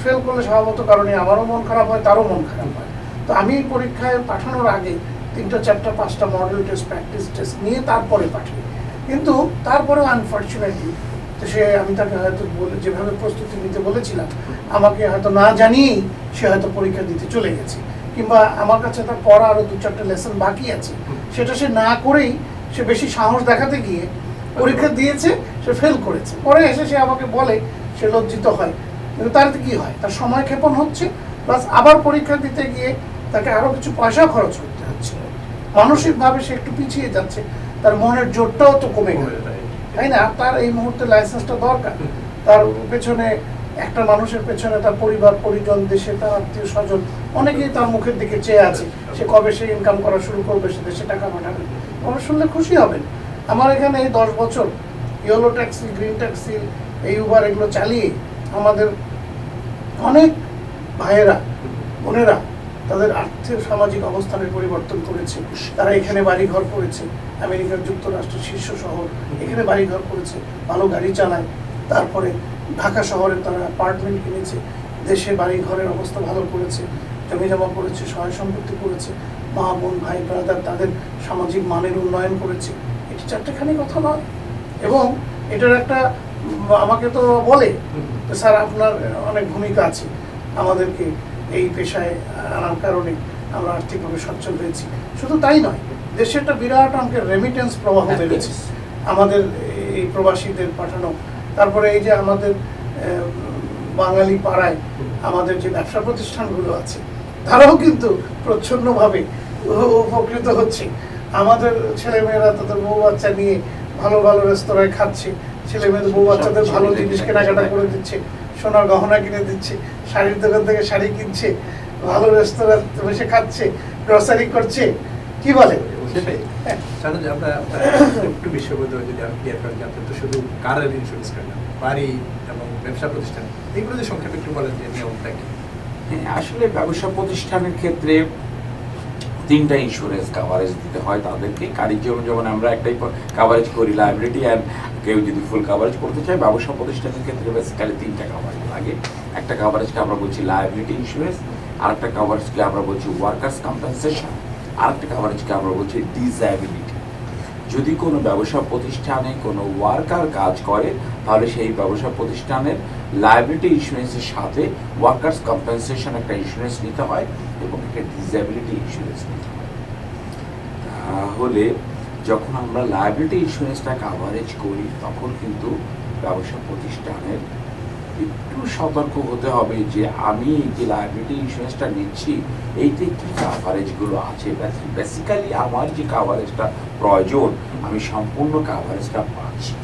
ফেল করলে স্বভাবত কারণে আমারও মন খারাপ হয়, তারও মন খারাপ হয়। তো আমি পরীক্ষায় পাঠানোর আগে 3টা 4টা 5টা মডেল টেস্ট, প্র্যাকটিস টেস্ট নিয়ে তারপরে পাঠাই। কিন্তু তারপরেও আনফর্চুনেটলি তো সে, আমি তাকে হয়তো যেভাবে প্রস্তুতি নিতে বলেছিলাম, আমাকে হয়তো না জানিয়েই সে হয়তো পরীক্ষা দিতে চলে গেছে, কিংবা আমার কাছে তার পড়া আরও 2-4টা লেসন বাকি আছে, সেটা সে না করেই সে বেশি সাহস দেখাতে গিয়ে পরীক্ষা দিয়েছে, সে ফেল করেছে। পরে এসে সে আমাকে বলে, সে লজ্জিত হয়। কিন্তু তার কি হয়, তার সময় ক্ষেপণ হচ্ছে, প্লাস আবার পরীক্ষা দিতে গিয়ে তাকে আরও কিছু পয়সা খরচ করতে হচ্ছে, মানসিকভাবে সে একটু পিছিয়ে যাচ্ছে, তার মনের জোরটাও তো কমে গেল, তাই না? তার এই মুহূর্তে লাইসেন্সটা দরকার, তার পেছনে একটা মানুষের পেছনে তার পরিবার পরিজন, দেশে তার আত্মীয় স্বজন অনেকেই তার মুখের দিকে চেয়ে আছে, সে কবে সে ইনকাম করা শুরু করবে, সে দেশে টাকা পাঠাবে। আমরা শুনলে খুশি হবেন। আমার এখানে এই 10 বছর ইয়েলো ট্যাক্সি, গ্রিন ট্যাক্সি, এই উবার এগুলো চালিয়ে আমাদের অনেক ভাইয়েরা বোনেরা তাদের আর্থিক সামাজিক অবস্থানের পরিবর্তন করেছে। তারা এখানে বাড়িঘর করেছে, আমেরিকার যুক্তরাষ্ট্রের শীর্ষ শহর, এখানে বাড়িঘর করেছে, ভালো গাড়ি চালায়। তারপরে ঢাকা শহরে তারা অ্যাপার্টমেন্ট কিনেছে, দেশে বাড়ি ঘরের অবস্থা ভালো করেছে, জমি জমা করেছে, সহায় সম্পত্তি করেছে, মা বোন ভাই ব্রাদার তাদের সামাজিক মানের উন্নয়ন করেছে। এটি চারটেখানি কথা নয়। এবং এটার একটা আমাকে তো বলে, স্যার আপনার অনেক ভূমিকা আছে, আমাদেরকে এই পেশায় আনার কারণে আমরা আর্থিকভাবে সচ্ছল হয়েছি। শুধু তাই নয়, দেশে একটা বিরাট অঙ্কের রেমিটেন্স প্রবাহ বেড়েছে আমাদের এই প্রবাসীদের পাঠানো। তারপরে এই যে আমাদের বাঙালি পাড়ায় আমাদের যে ব্যবসা প্রতিষ্ঠানগুলো আছে, তারাও কিন্তু প্রচ্ছন্নভাবে উপকৃত হচ্ছে। আমাদের ছেলেমেয়েরা তাদের বউ বাচ্চা নিয়ে ভালো ভালো রেস্তোরাঁয় খাচ্ছে, ছেলে মেয়েদের বউ বাচ্চাদের ভালো জিনিস কেনাকাটা করে দিচ্ছে, সোনার গহনা কিনে দিচ্ছে, শাড়ির দোকান থেকে শাড়ি কিনছে, ভালো রেস্তোরাঁ বসে খাচ্ছে, গ্রসারি করছে। কি বলে সেটাই জানো যে আমরা একটু বিশ্ববোধ যদি আমি ক্লিয়ার করেন যে আপনার তো শুধু কারের ইন্স্যুরেন্স করেন না, বাড়ি এবং ব্যবসা প্রতিষ্ঠান, এইগুলো যে সংক্ষেপে একটু বলেন যে নিয়মটা কি? আসলে ব্যবসা প্রতিষ্ঠানের ক্ষেত্রে 3টা ইন্স্যুরেন্স কাভারেজ দিতে হয় তাদেরকে। গাড়ির জন্য যেমন আমরা একটাই কাভারেজ করি, লাইবিলিটি, অ্যান্ড কেউ যদি ফুল কাভারেজ করতে চায়, ব্যবসা প্রতিষ্ঠানের ক্ষেত্রে বেসিক্যালি 3টা কাভারেজ লাগে। একটা কাভারেজকে আমরা বলছি লাইবিলিটি ইন্স্যুরেন্স, আরেকটা কাভারেজকে আমরা বলছি ওয়ার্কার্স কম্পেনসেশন, আরেকটা কাভারেজকে আমরা বলছি ডিসএবিলিটি। যদি কোনো ব্যবসা প্রতিষ্ঠানে কোনো ওয়ার্কার কাজ করে, তাহলে সেই ব্যবসা প্রতিষ্ঠানের লায়াবিলিটি ইন্স্যুরেন্সের সাথে ওয়ার্কার্স কম্পেনসেশন একটা ইন্স্যুরেন্স নিতে হয় এবং একটা ডিসএবিলিটি ইন্স্যুরেন্স নিতে হয়। তাহলে যখন আমরা লায়াবিলিটি ইন্স্যুরেন্সটা কাভারেজ করি, তখন কিন্তু ব্যবসা প্রতিষ্ঠানের একটু সতর্ক হতে হবে যে আমি যে লায়াবিলিটি ইন্স্যুরেন্সটা নিচ্ছি এইতে কি কাভারেজগুলো আছে। বেসিক্যালি আমার যে কাভারেজটা প্রয়োজন, আমি সম্পূর্ণ কাভারেজটা পাচ্ছি।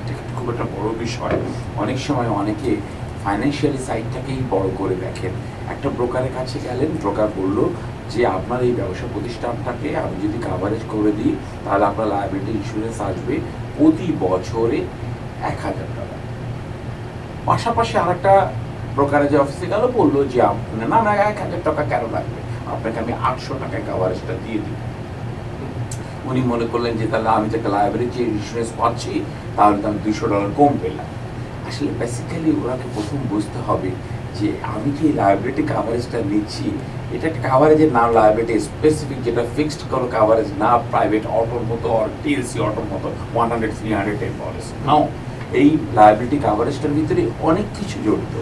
এটা খুব একটা বড় বিষয়। অনেক সময় অনেকে ফাইন্যান্সিয়ালি সাইডটাকেই বড় করে দেখেন। একটা ব্রোকারের কাছে গেলেন, ব্রোকার বলল যে আপনার এই ব্যবসা প্রতিষ্ঠানটাকে আমি যদি কাভারেজ করে দিই, তাহলে আপনার লায়াবিলিটি ইন্স্যুরেন্স আসবে প্রতি বছরে 1000 টাকা। পাশাপাশি আরেকটা ব্রোকারেজ অফিসে গেল, বললো যে না না 1000 টাকা কেন লাগবে, আপনাকে আমি 800 টাকায় কাভারেজটা দিয়ে দিই। উনি মনে করলেন যে তাহলে আমি তাকে লাইব্রেরি যে ইন্স্যুরেন্স পাচ্ছি তাহলে তো আমি $200 কম পেলাম। আসলে বেসিক্যালি ওনাকে প্রথম বুঝতে হবে যে আমি যে লাইব্রেরি কাভারেজটা নিচ্ছি এটা একটা কাভারেজের নাম, লাইব্রেরি স্পেসিফিক, যেটা ফিক্সড কোনো কাভারেজ না, প্রাইভেট অটোর মতো আর টিএলসি অটোর মতো 100, 300 পলিসি নাও। এই লাইব্রেরি কাভারেজটার ভিতরে অনেক কিছু জড়িত।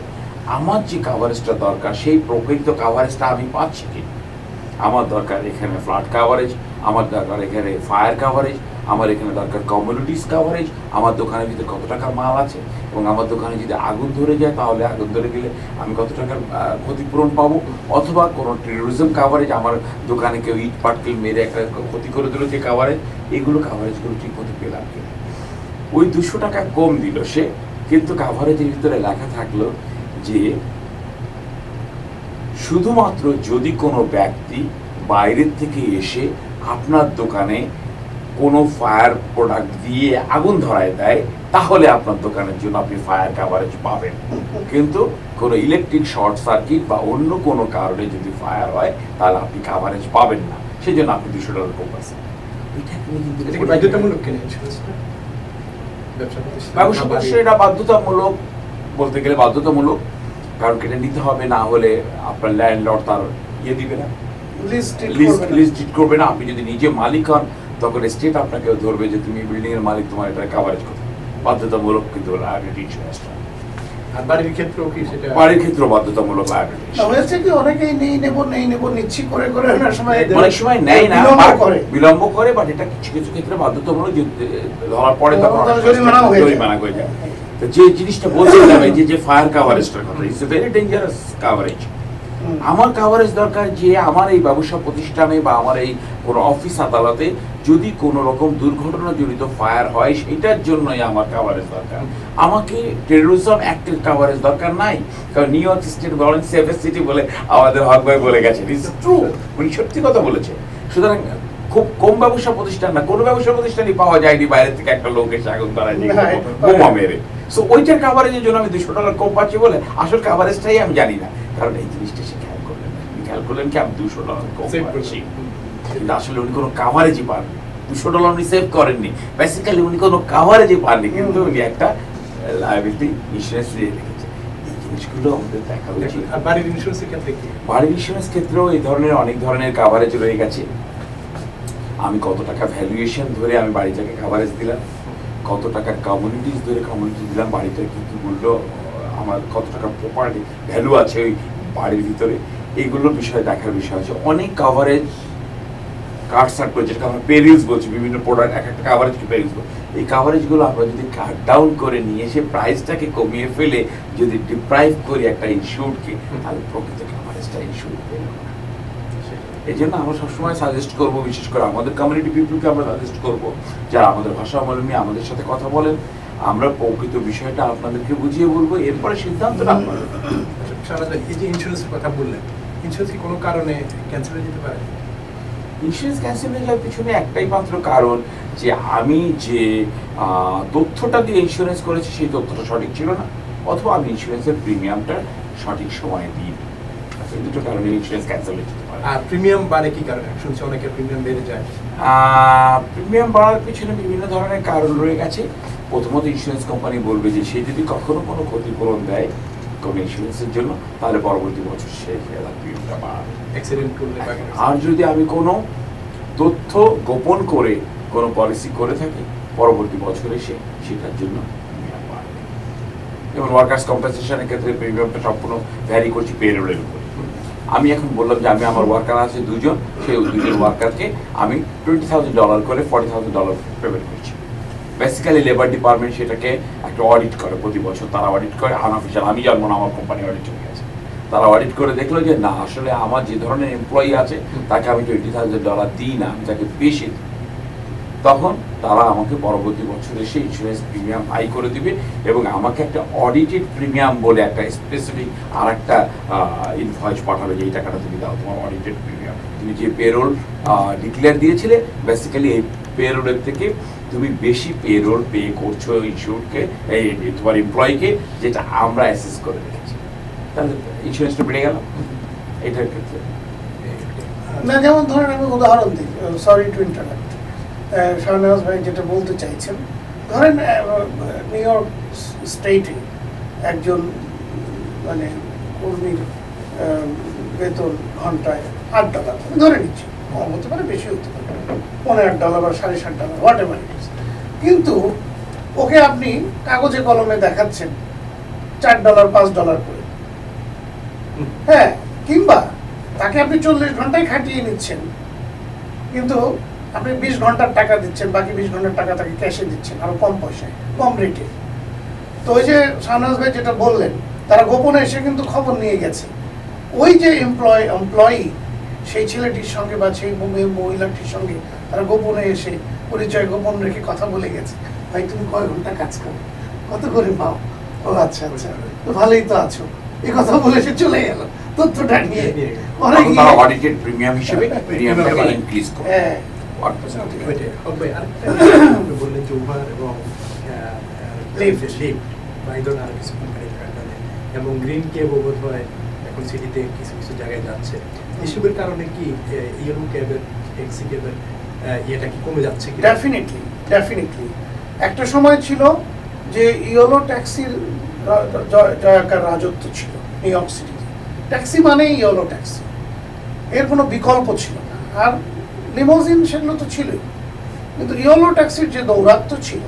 আমার যে কাভারেজটা দরকার সেই প্রকৃত কাভারেজটা আমি পাচ্ছি কি? আমার দরকার এখানে ফ্লাড কাভারেজ, আমার দরকার এখানে ফায়ার কাভারেজ, আমার এখানে দরকার কমিউনিটিস কাভারেজ, আমার দোকানের ভিতরে কত টাকার মাল আছে, এবং আমার দোকানে যদি আগুন ধরে যায় তাহলে আগুন ধরে গেলে আমি কত টাকার ক্ষতিপূরণ পাবো, অথবা কোনো টেরোরিজম কাভারেজ, আমার দোকানে কেউ ইট পাটকেল মেরে একটা ক্ষতি করে দিল যে কাভারেজ, এগুলো কাভারেজগুলো ঠিক মতো পেলাম কিনা। ওই 200 টাকা কম দিল সে, কিন্তু কাভারেজের ভিতরে লেখা থাকলো যে শুধুমাত্র যদি কোনো ব্যক্তি বাইরের থেকে এসে আপনার দোকানে কোনো ফায়ার প্রোডাক্ট দিয়ে আগুন ধরায় দেয় তাহলে আপনার দোকানের জন্য আপনি ফায়ার কাভারেজ পাবেন, কিন্তু কোনো ইলেকট্রিক শর্ট সার্কিট বা অন্য কোনো কারণে যদি ফায়ার হয় তাহলে আপনি কাভারেজ পাবেন না, সেই জন্য আপনি $200 কম পাচ্ছেন। এটা কি বাধ্যতামূলক কিনা ইন্স্যুরেন্সটা? ব্যবসা প্রতিষ্ঠানে এটা বাধ্যতামূলক, বলতে গেলে বাধ্যতামূলক, কারণ এটা নিতে হবে, না হলে আপনার ল্যান্ডলর্ড তার দিবে না, লিস্ট করবে না। আপনি যদি নিজে মালিক হন তখন স্টেট আপনাকে ধরবে যে তুমি বিল্ডিং এর মালিক, তোমার এটা কাভারেজ করতে বাধ্যতামূলক, কিন্তু লায়াবিলিটি ইন্স্যুরেন্সটা। আর বাড়ির ক্ষেত্রেও কি সেটা? বাড়ির ক্ষেত্রেও বাধ্যতামূলক লায়াবিলিটি। হয়েছে কি অনেকেই নেই নেব নিচ্ছি করে অনেক সময় নেয় না, বিলম্ব করে, বাট এটা কিছু কিছু ক্ষেত্রে বাধ্যতামূলক, ধরার পরে তখন জরিমানা হয়ে যায়। তো যে জিনিসটা বলতে যাবে যে ফায়ার কাভারেজটার কথা, it's a very dangerous coverage. আমার কাভারেজ দরকার যে আমার এই ব্যবসা প্রতিষ্ঠানে বা আমার এই কোনো অফিস আদালতে যদি কোনো রকম দুর্ঘটনা জড়িত ফায়ার হয় সেটার জন্যই আমার কাভারেজ দরকার। আমাকে টেরোরিজম অ্যাক্টের কাভারেজ দরকার নাই, কারণ নিউ ইয়র্ক স্টেট বলেন সেফেস্ট সিটি বলে আমাদের হক ভাই বলে গেছে, ইটস ট্রু, উনি সত্যি কথা বলেছে। সুতরাং খুব কম ব্যবসা প্রতিষ্ঠান না, কোনো ব্যবসা প্রতিষ্ঠানই পাওয়া যায়নি বাইরে থেকে একটা লোক এসে আগুন ধরায় বোমা মেরে। সো ওইটার কাভারেজের জন্য আমি $200 কম পাচ্ছি বলে আসল কাভারেজটাই আমি জানি না, কারণ এই জিনিসটা সে খেয়াল করলেন না। খেয়াল করলেন কি আমি $200 কম পাচ্ছি, কিন্তু আসলে উনি কোনো কাভারেজই পাননি। $200 উনি সেভ করেননি, বেসিক্যালি উনি কোনো কাভারেজই পাননি, কিন্তু উনি একটা লায়াবিলিটি ইন্স্যুরেন্স দিয়ে রেখেছে। এই জিনিসগুলো আমাদের দেখা উচিত। আর বাড়ির ইন্স্যুরেন্সের ক্ষেত্রে কি? বাড়ির ইন্স্যুরেন্স ক্ষেত্রেও এই ধরনের অনেক ধরনের কাভারেজ রয়ে গেছে। আমি কত টাকা ভ্যালুয়েশন ধরে আমি বাড়িটাকে কাভারেজ দিলাম, কত টাকার কমিউনিটিস ধরে কমিউনিটি দিলাম, বাড়িটা কি কি মূল্য, আমার কত টাকা প্রপার্টি ভ্যালু আছে ওই বাড়ির ভিতরে, এইগুলোর বিষয়ে দেখার বিষয় আছে। অনেক কাভারেজ কাট সাট করে, যেটা আমরা পেরিলস বলছি, বিভিন্ন প্রোডাক্ট এক একটা কাভারেজকে পেরিলস বলছি, এই কাভারেজগুলো আমরা যদি কাট ডাউন করে নিয়ে এসে প্রাইসটাকে কমিয়ে ফেলে যদি ডিপ্রাইভ করি একটা ইনস্যুরডকে, তাহলে প্রকৃত কাভারেজটা ইনস্যুর পেল না। এই জন্য আমরা সবসময় সাজেস্ট করবো, বিশেষ করে আমাদের কমিউনিটি পিপলকে আমরা সাজেস্ট করবো যারা আমাদের ভাষা অবলম্বী আমাদের সাথে কথা বলেন, আমরা প্রকৃত বিষয়টা আপনাদেরকে বুঝিয়ে বলবো, এরপরে সিদ্ধান্তটা আপনাদের। এই যে ইন্স্যুরেন্সের কথা বললেন, ইন্স্যুরেন্স কি কোনো কারণে ক্যান্সেল হয়ে যেতে পারে? ইন্স্যুরেন্স ক্যান্সেল হয়ে যাওয়ার পিছনে একটাই মাত্র কারণ, যে আমি যে তথ্যটা দিয়ে ইন্স্যুরেন্স করেছি সেই তথ্যটা সঠিক ছিল না, অথবা আমি ইন্স্যুরেন্সের প্রিমিয়ামটা সঠিক সময়ে দিই। এই দুটো কারণে ইন্স্যুরেন্স ক্যান্সেল হয়ে যেতে পারে। আর প্রিমিয়াম বাড়ে কি কারণে? শুনছি অনেকের প্রিমিয়াম বেড়ে যায়। প্রিমিয়াম বাড়ার পিছনে বিভিন্ন ধরনের কারণ রয়ে গেছে। প্রথমত ইন্স্যুরেন্স কোম্পানি বলবে যে সে যদি কখনো কোনো ক্ষতিপূরণ দেয় কোনো ইন্স্যুরেন্সের জন্য, তাহলে পরবর্তী বছর সে প্রিমিয়ামটা বাড়াবে। অ্যাক্সিডেন্ট করলে, আর যদি আমি কোনো তথ্য গোপন করে কোনো পলিসি করে থাকি, পরবর্তী বছরে সে সেটার জন্য প্রিমিয়াম বাড়বে। যেমন ওয়ার্কার্স কম্পেনসেশনের ক্ষেত্রে প্রিমিয়ামটা সম্পূর্ণ ভ্যারি করছি পেরোলের উপরে। আমি এখন বললাম যে আমি আমার ওয়ার্কার আছে 2 জন, সেই 2 জন ওয়ার্কারকে আমি $20,000 করে $40,000 পেমেন্ট করছি। বেসিক্যালি লেবার ডিপার্টমেন্ট সেটাকে একটা অডিট করে প্রতি বছর, তারা অডিট করে আনঅফিশিয়াল, আমি জানবো না, আমার কোম্পানি অডিট হয়ে গেছে, তারা অডিট করে দেখলো যে না আসলে আমার যে ধরনের এমপ্লয়ি আছে তাকে আমি $20,000 দিই না, আমি তাকে বেশি দিই। তখন তারা আমাকে পরবর্তী বছর এসে ইন্স্যুরেন্স প্রিমিয়াম হাই করে দিবে এবং আমাকে একটা অডিটেড প্রিমিয়াম বলে একটা স্পেসিফিক আর একটা ইনভয়েস পাঠাবে যে এই টাকাটা তুমি দাও, তোমার অডিটেড প্রিমিয়াম, তুমি যে পেরোল ডিক্লেয়ার দিয়েছিলে বেসিক্যালি এই পেরোলের থেকে তুমি বেশি পেরোল পে করছো ইনস্যুরডকে, এই তোমার এমপ্লয়িকে, যেটা আমরা অ্যাসেস করে রেখেছি, তাহলে ইন্স্যুরেন্সটা বেড়ে গেল। এটার ক্ষেত্রে না, যেমন ধরেন আমি উদাহরণ দিই, সরি টু ইন্টারাপ্ট, শাহনেওয়াজ ভাই যেটা বলতে চাইছেন, ধরেন নিউ ইয়র্ক স্টেটে একজন মানে কর্মীর বেতন ঘন্টায় $8, আমি ধরে নিচ্ছি, কম হতে পারে বেশি হতে পারে, $8 বা $7.5, হোয়াট এভার ইট ইজ, কিন্তু ওকে আপনি কাগজে কলমে দেখাচ্ছেন $4 $5 করে, হ্যাঁ, কিংবা তাকে আপনি 40 ঘন্টায় খাটিয়ে নিচ্ছেন, কিন্তু আপনি 20 ঘন্টার টাকা দিচ্ছেন, বাকি 20 ঘন্টার টাকা তাকে ক্যাশে দিচ্ছেন, আরো কম পয়সায়, কম রেটে। তো ওই যে শাহনাজ ভাই যেটা বললেন, তারা গোপনে এসে কিন্তু খবর নিয়ে গেছে, ওই যে এমপ্লয়ি সেই ছেলেটির সঙ্গে বা সেই মহিলাটির সঙ্গে তারা গোপনে এসে পরিচয় গোপন রেখে কথা বলে গেছে, ভাই তুমি কয় ঘন্টা কাজ করো, কত করে পাও, ও আচ্ছা আচ্ছা, তো ভালোই তো আছো, এই কথা বলে সে চলে গেল তথ্যটা নিয়ে। তারা অডিটেড প্রিমিয়াম হিসেবে প্রিমিয়ামটাকে ইনক্রিজ করে। হ্যাঁ, বললেন যে উবার এবং লিফট বা এই ধরনের আরো কিছু কোম্পানি এবং গ্রিন কেবও বোধ হয় এখন সিটিতে কিছু কিছু জায়গায় যাচ্ছে, এসবের কারণে কি ইয়েলো ক্যাবের ট্যাক্সি ক্যাবের ইয়েটা কি কমে যাচ্ছে কি? ডেফিনেটলি একটা সময় ছিল যে ইয়েলো ট্যাক্সির জয়াকার রাজত্ব ছিল নিউ ইয়র্ক সিটিতে, ট্যাক্সি মানে ইয়েলো ট্যাক্সি, এর কোনো বিকল্প ছিল না, আর লিমোজিন সেগুলো তো ছিলই, কিন্তু ইয়েলো ট্যাক্সির যে দৌরাত্ম্য ছিল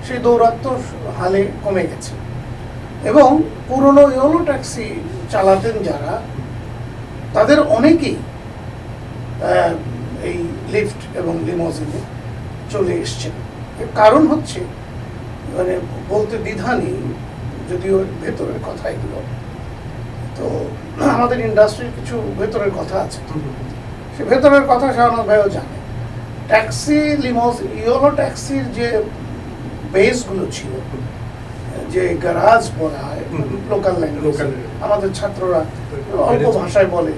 সেই দৌরাত্ম্য হালে কমে গেছে, এবং পুরনো ইয়েলো ট্যাক্সি চালাতেন যারা, তাদের অনেকেই এই লিফট এবং লিমোজিনে চলে এসছেন। এর কারণ হচ্ছে, মানে বলতে দ্বিধা নেই, যদিও ভেতরের কথা এগুলো, তো আমাদের ইন্ডাস্ট্রির কিছু ভেতরের কথা আছে, সে ভেতরের কথা শাহনাজ ভাইও জানে। ট্যাক্সি ইয়েলো ট্যাক্সির যে বেসগুলো ছিল, যে গ্যারাজ বলা হয় লোকাল ল্যাঙ্গুয়েজ, আমাদের ছাত্ররা অল্প ভাষায় বলে,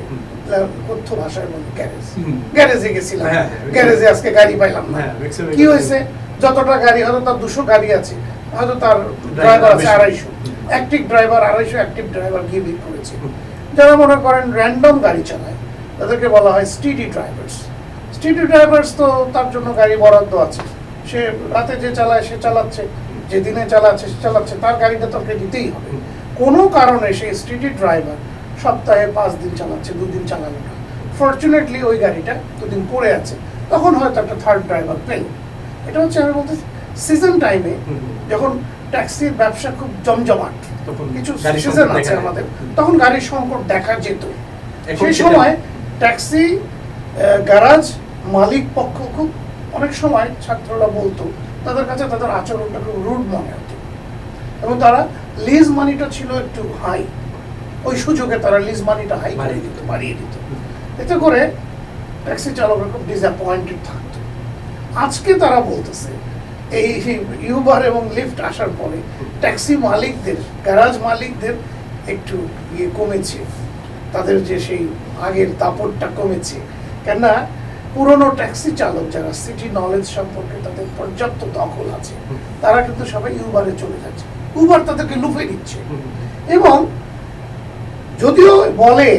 কথ্য ভাষায় বলে গ্যারেজ, গ্যারেজে গেছিলাম, গ্যারেজে আজকে গাড়ি পাইলাম না, কি হয়েছে, যতটা গাড়ি হয়তো তার 200 গাড়ি আছে, হয়তো তার ড্রাইভার আছে 250, অ্যাক্টিভ ড্রাইভার 250 অ্যাক্টিভ ড্রাইভার গিয়ে বের করেছে। যারা মনে করেন র্যান্ডম গাড়ি চালায় তাদেরকে বলা হয় স্টিডি ড্রাইভার্স। স্টিডি ড্রাইভার্স তো তার জন্য গাড়ি বরাদ্দ আছে, সে রাতে যে চালায় সে চালাচ্ছে, যে দিনে চালাচ্ছে সে চালাচ্ছে, তার গাড়িটা তোকে দিতেই হবে। কোনো কারণে সেই স্টিডি ড্রাইভার সপ্তাহে 5 দিন চালাচ্ছে, 2 দিন চালালো না, ফরচুনেটলি ওই গাড়িটা 2 দিন পড়ে আছে, তখন হয়তো একটা থার্ড ড্রাইভার পেল। এটা হচ্ছে আমি বলতে সিজন টাইমে যখন ট্যাক্সির ব্যবসা খুব জমজমাট, কিছু সিজন আছে আমাদের, তখন গাড়ির সংকট দেখা যেত। সেই সময় ট্যাক্সি গ্যারাজ মালিক পক্ষ খুব অনেক সময় ছাত্ররা বলতো তাদের কাছে তাদের আচরণটা খুব রুড মনে হতো, এবং তারা লিজ মানিটা ছিল একটু হাই, ওই সুযোগে তারা লিজ মানিটা হাই বাড়িয়ে দিত। এতে করে ট্যাক্সি চালকরা খুব ডিসঅ্যাপয়েন্টেড থাকতো। আজকে তারা বলতেছে এই ইউবার এবং লিফট আসার পরে ট্যাক্সি মালিকদের, গ্যারাজ মালিকদের একটু ইয়ে কমেছে, তাদের যে সেই আগের দাপটটা কমেছে। কেননা পুরনো ট্যাক্সি চালক যারা সিটি নলেজ সম্পর্কে তাদের পর্যাপ্ত দখল আছে, তারা কিন্তু সবাই ইউবারে চলে যাচ্ছে, উবার তাদেরকে লুফে নিচ্ছে। এবং যদিও বলে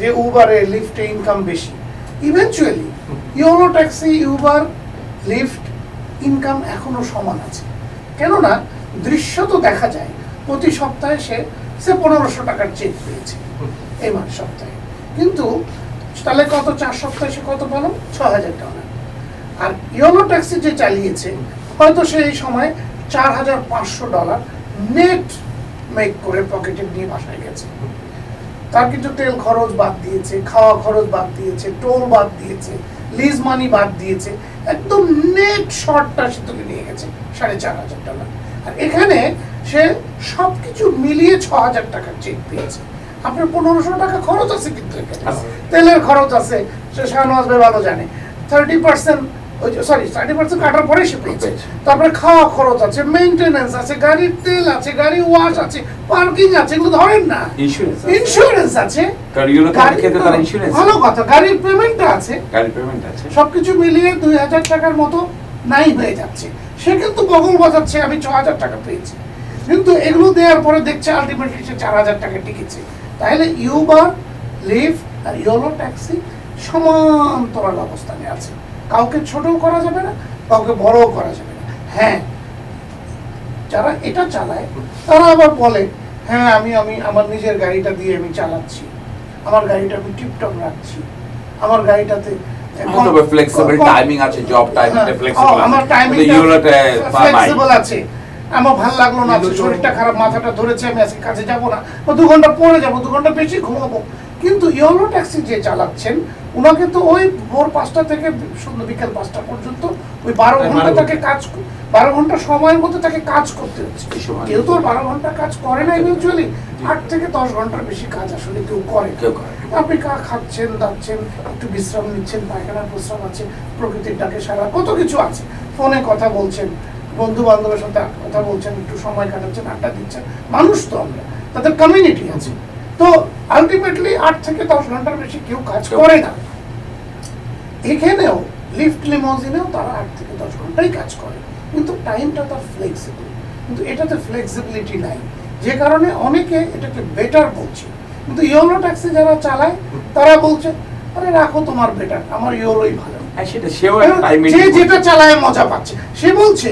যে উবারে লিফটে ইনকাম বেশি, eventually yellow taxi, Uber, lift income এখনো সমান আছে। কেননা দৃশ্য তো দেখা যায়, প্রতি সপ্তাহে সে 1500 টাকার চেক পেয়েছে এই মাস সপ্তাহে, কিন্তু তাহলে কত 4 সপ্তাহে সে কত পেল? $6000। আর ইয়েলো ট্যাক্সি যে চালিয়েছে হয়তো সে এই সময় $4500 নেট মেক করে পকেটে নিয়ে বাসায় গেছে। তার কিন্তু তেল খরচ বাদ দিয়েছে, খাওয়া খরচ বাদ দিয়েছে, টোল বাদ দিয়েছে, লিজ মানি বাদ দিয়েছে, একদম নেট শর্টটা সে তুলে নিয়ে গেছে $4500। আর এখানে সে সবকিছু মিলিয়ে $6000 টাকার চেক পেয়েছে। আপনার 1500 টাকা খরচ আছে, কিন্তু এখানে তেলের খরচ আছে, সে শাহনওয়াজ ভাই ভালো জানে, 30% 30% কাটার পরে সে পেয়েছে। তারপরে খাওয়া খরচ আছে, মেইনটেনেন্স আছে, গাড়ির তেল আছে, গাড়ি ওয়াশ আছে, পার্কিং আছে, এগুলো ধরেন না, ইন্স্যুরেন্স আছে, ভালো কথা, গাড়ির পেমেন্টটা আছে, সবকিছু মিলিয়ে 2000 টাকার মতো নাই হয়ে যাচ্ছে। সে কিন্তু বগল বাজাচ্ছে আমি 6000 টাকা পেয়েছি, কিন্তু এগুলো দেওয়ার পরে দেখছে আলটিমেটলি সে 4000 টাকা টিকেছে। তাহলে ইউবার, লিফট আর ইয়েলো ট্যাক্সি সমান্তরাল অবস্থানে আছে, কাউকে ছোটও করা যাবে না, কাউকে বড়ও করা যাবে না। হ্যাঁ, যারা এটা চালায় তারা আবার বলে হ্যাঁ আমি আমার নিজের গাড়িটা দিয়ে আমি চালাচ্ছি, আমার গাড়িটা আমি টিপটপ রাখছি, আমার গাড়িটাতে ফ্লেক্সিবল টাইমিং আছে, জব টাইমিংটা ফ্লেক্সিবল আমার আছে, টাইমিংটা ইউলোতে ফ্লেক্সিবল আছে, আমার ভালো লাগলো না, আজকে শরীরটা খারাপ, মাথাটা ধরেছে, আমি আজকে কাজে যাব না, বা 2 ঘন্টা পরে যাব, 2 ঘন্টা বেশি ঘুমাবো। কিন্তু ইয়েলো ট্যাক্সি যে চালাচ্ছেন উনাকে তো ওই ভোর 5টা থেকে সন্ধ্যা বিকেল 5টা পর্যন্ত ওই 12 ঘন্টা তাকে কাজ, 12 ঘন্টা সময়ের মধ্যে তাকে কাজ করতে হচ্ছে। কেউ তো 12 ঘন্টা কাজ করে না, ইভেনচুয়ালি 8 থেকে 10 ঘন্টার বেশি কাজ আসলে কেউ করে। আপনি খাচ্ছেন, দাচ্ছেন, একটু বিশ্রাম নিচ্ছেন, পায়খানা প্রস্রাব আছে, প্রকৃতির ডাকে সারা, কত কিছু আছে, ফোনে কথা বলছেন, বন্ধু বান্ধবের সাথে কথা বলছেন, একটু সময় কাটাচ্ছেন, আড্ডা দিচ্ছেন। মানুষ তো আমরা, তাদের কমিউনিটি আছে। তো আলটিমেটলি 8 থেকে 10 ঘন্টার বেশি কেউ কাজ করে না। এখানেও লিফট লিমোজিনেও তারা 8 থেকে 10 ঘন্টাই কাজ করে, কিন্তু টাইমটা তার ফ্লেক্সিবল। কিন্তু এটাতে ফ্লেক্সিবিলিটি নাই, যে কারণে অনেকে এটাকে বেটার বলছে। কিন্তু ইয়েলো ট্যাক্সি যারা চালায় তারা বলছে আরে রাখো তোমার বেটার, আমার ইয়েলোই ভালো। যে যেটা চালায় মজা পাচ্ছে, সে বলছে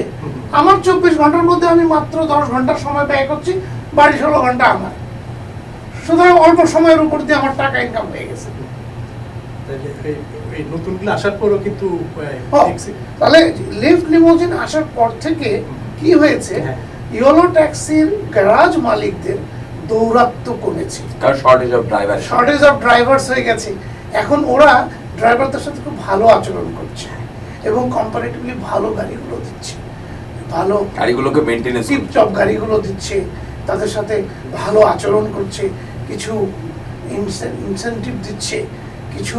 আমার 24 ঘন্টার মধ্যে আমি মাত্র 10 ঘন্টার সময় ব্যয় করছি, বাড়ি 16 ঘন্টা আমার, সুতরাং অল্প সময়ের উপর দিয়ে আমার টাকা ইনকাম হয়ে গেছে। এই নতুনগুলো আসার পরও কিন্তু তাহলে লিফট লিমোজিন আসার পর থেকে কি হয়েছে, ইয়েলো ট্যাক্সির গ্যারাজ মালিকদের দৌরাত্ম্য কমেছে, কারণ শর্টেজ অফ ড্রাইভার্স হয়ে গেছে। এখন ওরা ড্রাইভারদের সাথে খুব ভালো আচরণ করছে এবং কম্পারেটিভলি ভালো গাড়িগুলো দিচ্ছে, ভালো গাড়িগুলোকে মেইনটেনেন্স, টিপটপ গাড়িগুলো দিচ্ছে, তাদের সাথে ভালো আচরণ করছে, কিছু ইনসেনটিভ দিচ্ছে, কিছু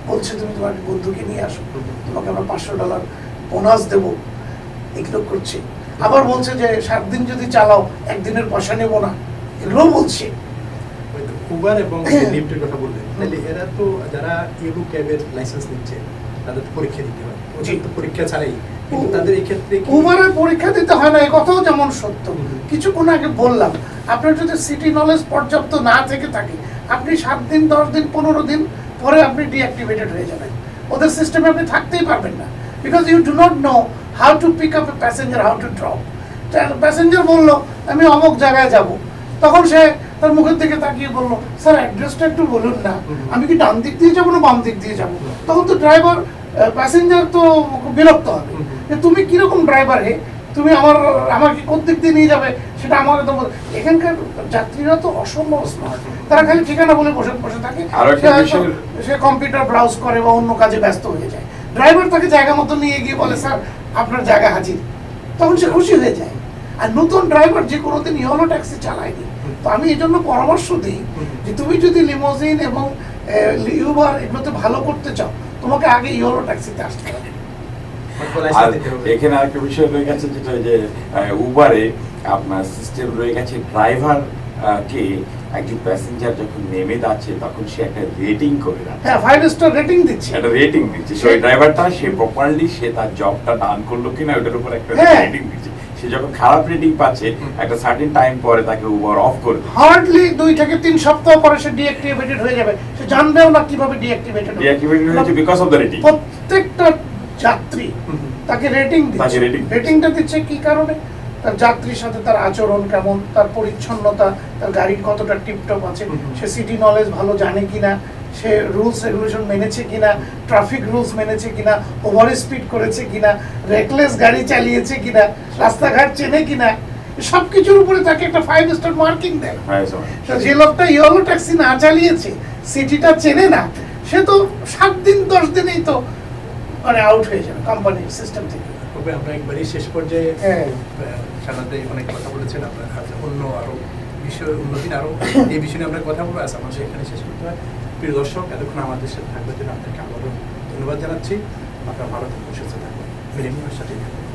বলছে তুমি তোমার বন্ধুকে নিয়ে আসো, তোমাকে আমরা $500 বোনাস দেবো, এগুলো করছে। আবার বলছে যে 7 দিন যদি চালাও 1 দিনের পয়সা নেবো না, এগুলো বলছে। উবার এবং লিফটের কথা বললেন, তাহলে এরা তো যারা ইয়েলো ক্যাবের লাইসেন্স নিচ্ছে তাদের তো পরীক্ষা দিতে হয়, তো পরীক্ষা ছাড়াই, কিন্তু তাদের এই ক্ষেত্রে উবারের পরীক্ষা দিতে হয় না, এই কথাও যেমন সত্য। কিছুক্ষণ আগে বললাম, আপনার যদি সিটি নলেজ পর্যাপ্ত না থেকে থাকে, আপনি 7 দিন 10 দিন 15 দিন পরে আপনি ডিঅ্যাক্টিভেটেড হয়ে যাবেন, ওদের সিস্টেমে আপনি থাকতেই পারবেন না, because you do not know how to pick up a passenger, how to drop. Passenger বললো আমি অমুক জায়গায় যাব, তখন সে তার মুখের দিকে তাকিয়ে বললো স্যার অ্যাড্রেসটা একটু বলুন না, আমি কি ডান দিক দিয়ে যাবো না বাম দিক দিয়ে যাবো? তখন তো ড্রাইভার প্যাসেঞ্জার তো বিরক্ত হবে যে তুমি কিরকম ড্রাইভার হে, তুমি আমাকে কোন দিক দিয়ে নিয়ে যাবে সেটা আমাকে তো। এখানকার যাত্রীরা তো অসম্ভব স্মার্ট, তারা খালি ঠিকানা বলে বসে বসে থাকে, সে কম্পিউটার ব্রাউজ করে বা অন্য কাজে ব্যস্ত হয়ে যায়। ড্রাইভার তাকে জায়গা মতো নিয়ে গিয়ে বলে স্যার আপনার জায়গা হাজির, তখন সে খুশি হয়ে যায়। আর নতুন ড্রাইভার যে কোনোদিন ইয়েলো ট্যাক্সি চালায়নি, তো আমি এই জন্য পরামর্শ দিই যে তুমি যদি লিমোজিন এবং উবার এগুলোতে ভালো করতে চাও, তোমাকে আগে ইয়েলো ট্যাক্সিতে আসতে হবে। আর এখানে আরেকটা বিষয় রয়ে গেছে, যেটা যে উবারে আপনার সিস্টেম রয়ে গেছে, ড্রাইভার কে একজন প্যাসেঞ্জার যখন নেমে যাচ্ছে তখন সে একটা রেটিং করে রাখে, হ্যাঁ 5 স্টার রেটিং দিচ্ছে, একটা রেটিং দিচ্ছে সেই ড্রাইভারটা, সে প্রপারলি সে তার জবটা ডান করলো কিনা ওটার উপর একটা রেটিং দিচ্ছে। সে যখন খারাপ রেটিং পাচ্ছে একটা সার্টেন টাইম পরে তাকে উবার অফ করে দেয়, হার্ডলি 2 থেকে 3 সপ্তাহ পরে সে ডিঅ্যাক্টিভেটেড হয়ে যাবে, সে জানবেও না কিভাবে ডিঅ্যাক্টিভেটেড হয়েছে বিকজ অফ দ্য রেটিং। প্রত্যেকটা যাত্রী তাকে রেটিং দিচ্ছে, রেটিংটা দিচ্ছে কি কারণে, তার যাত্রীর সাথে তার আচরণ কেমন, তার পরিচ্ছন্নতা, তার গাড়ির কতটা টিপটপ আছে, সে সিটি নলেজ ভালো জানে কিনা, সে রুলস রেগুলেশন মেনেছে কিনা, ট্রাফিক রুলস মেনেছে কিনা, ওভার স্পিড করেছে কিনা, রেকলেস গাড়ি চালিয়েছে কিনা, রাস্তাঘাট চেনে কিনা, সবকিছুর উপরে তাকে একটা 5 স্টার মার্কিং দেয়। যে লোকটা ইয়েলো ট্যাক্সি না চালিয়েছে, সিটিটা চেনে না, সে তো 7 দিন 10 দিনেই তো মানে আউট হয়ে যাবে কোম্পানির সিস্টেম থেকে। তবে আমরা একবারই শেষ পর্যায়ে সারাতে অনেক কথা বলেছেন, আপনার অন্য আরো বিষয় উন্নতির আরো এই বিষয়ে আমরা কথা বলবো। আজ আমাদের এখানে শেষ করতে হয়। প্রিয় দর্শক, এতক্ষণ আমাদের সাথে থাকবার জন্য আপনাকে আবারও ধন্যবাদ জানাচ্ছি। আপনারা ভালো থাকবেন, সুস্থ থাকবেন, মিলেমিশের সাথে থাকবেন।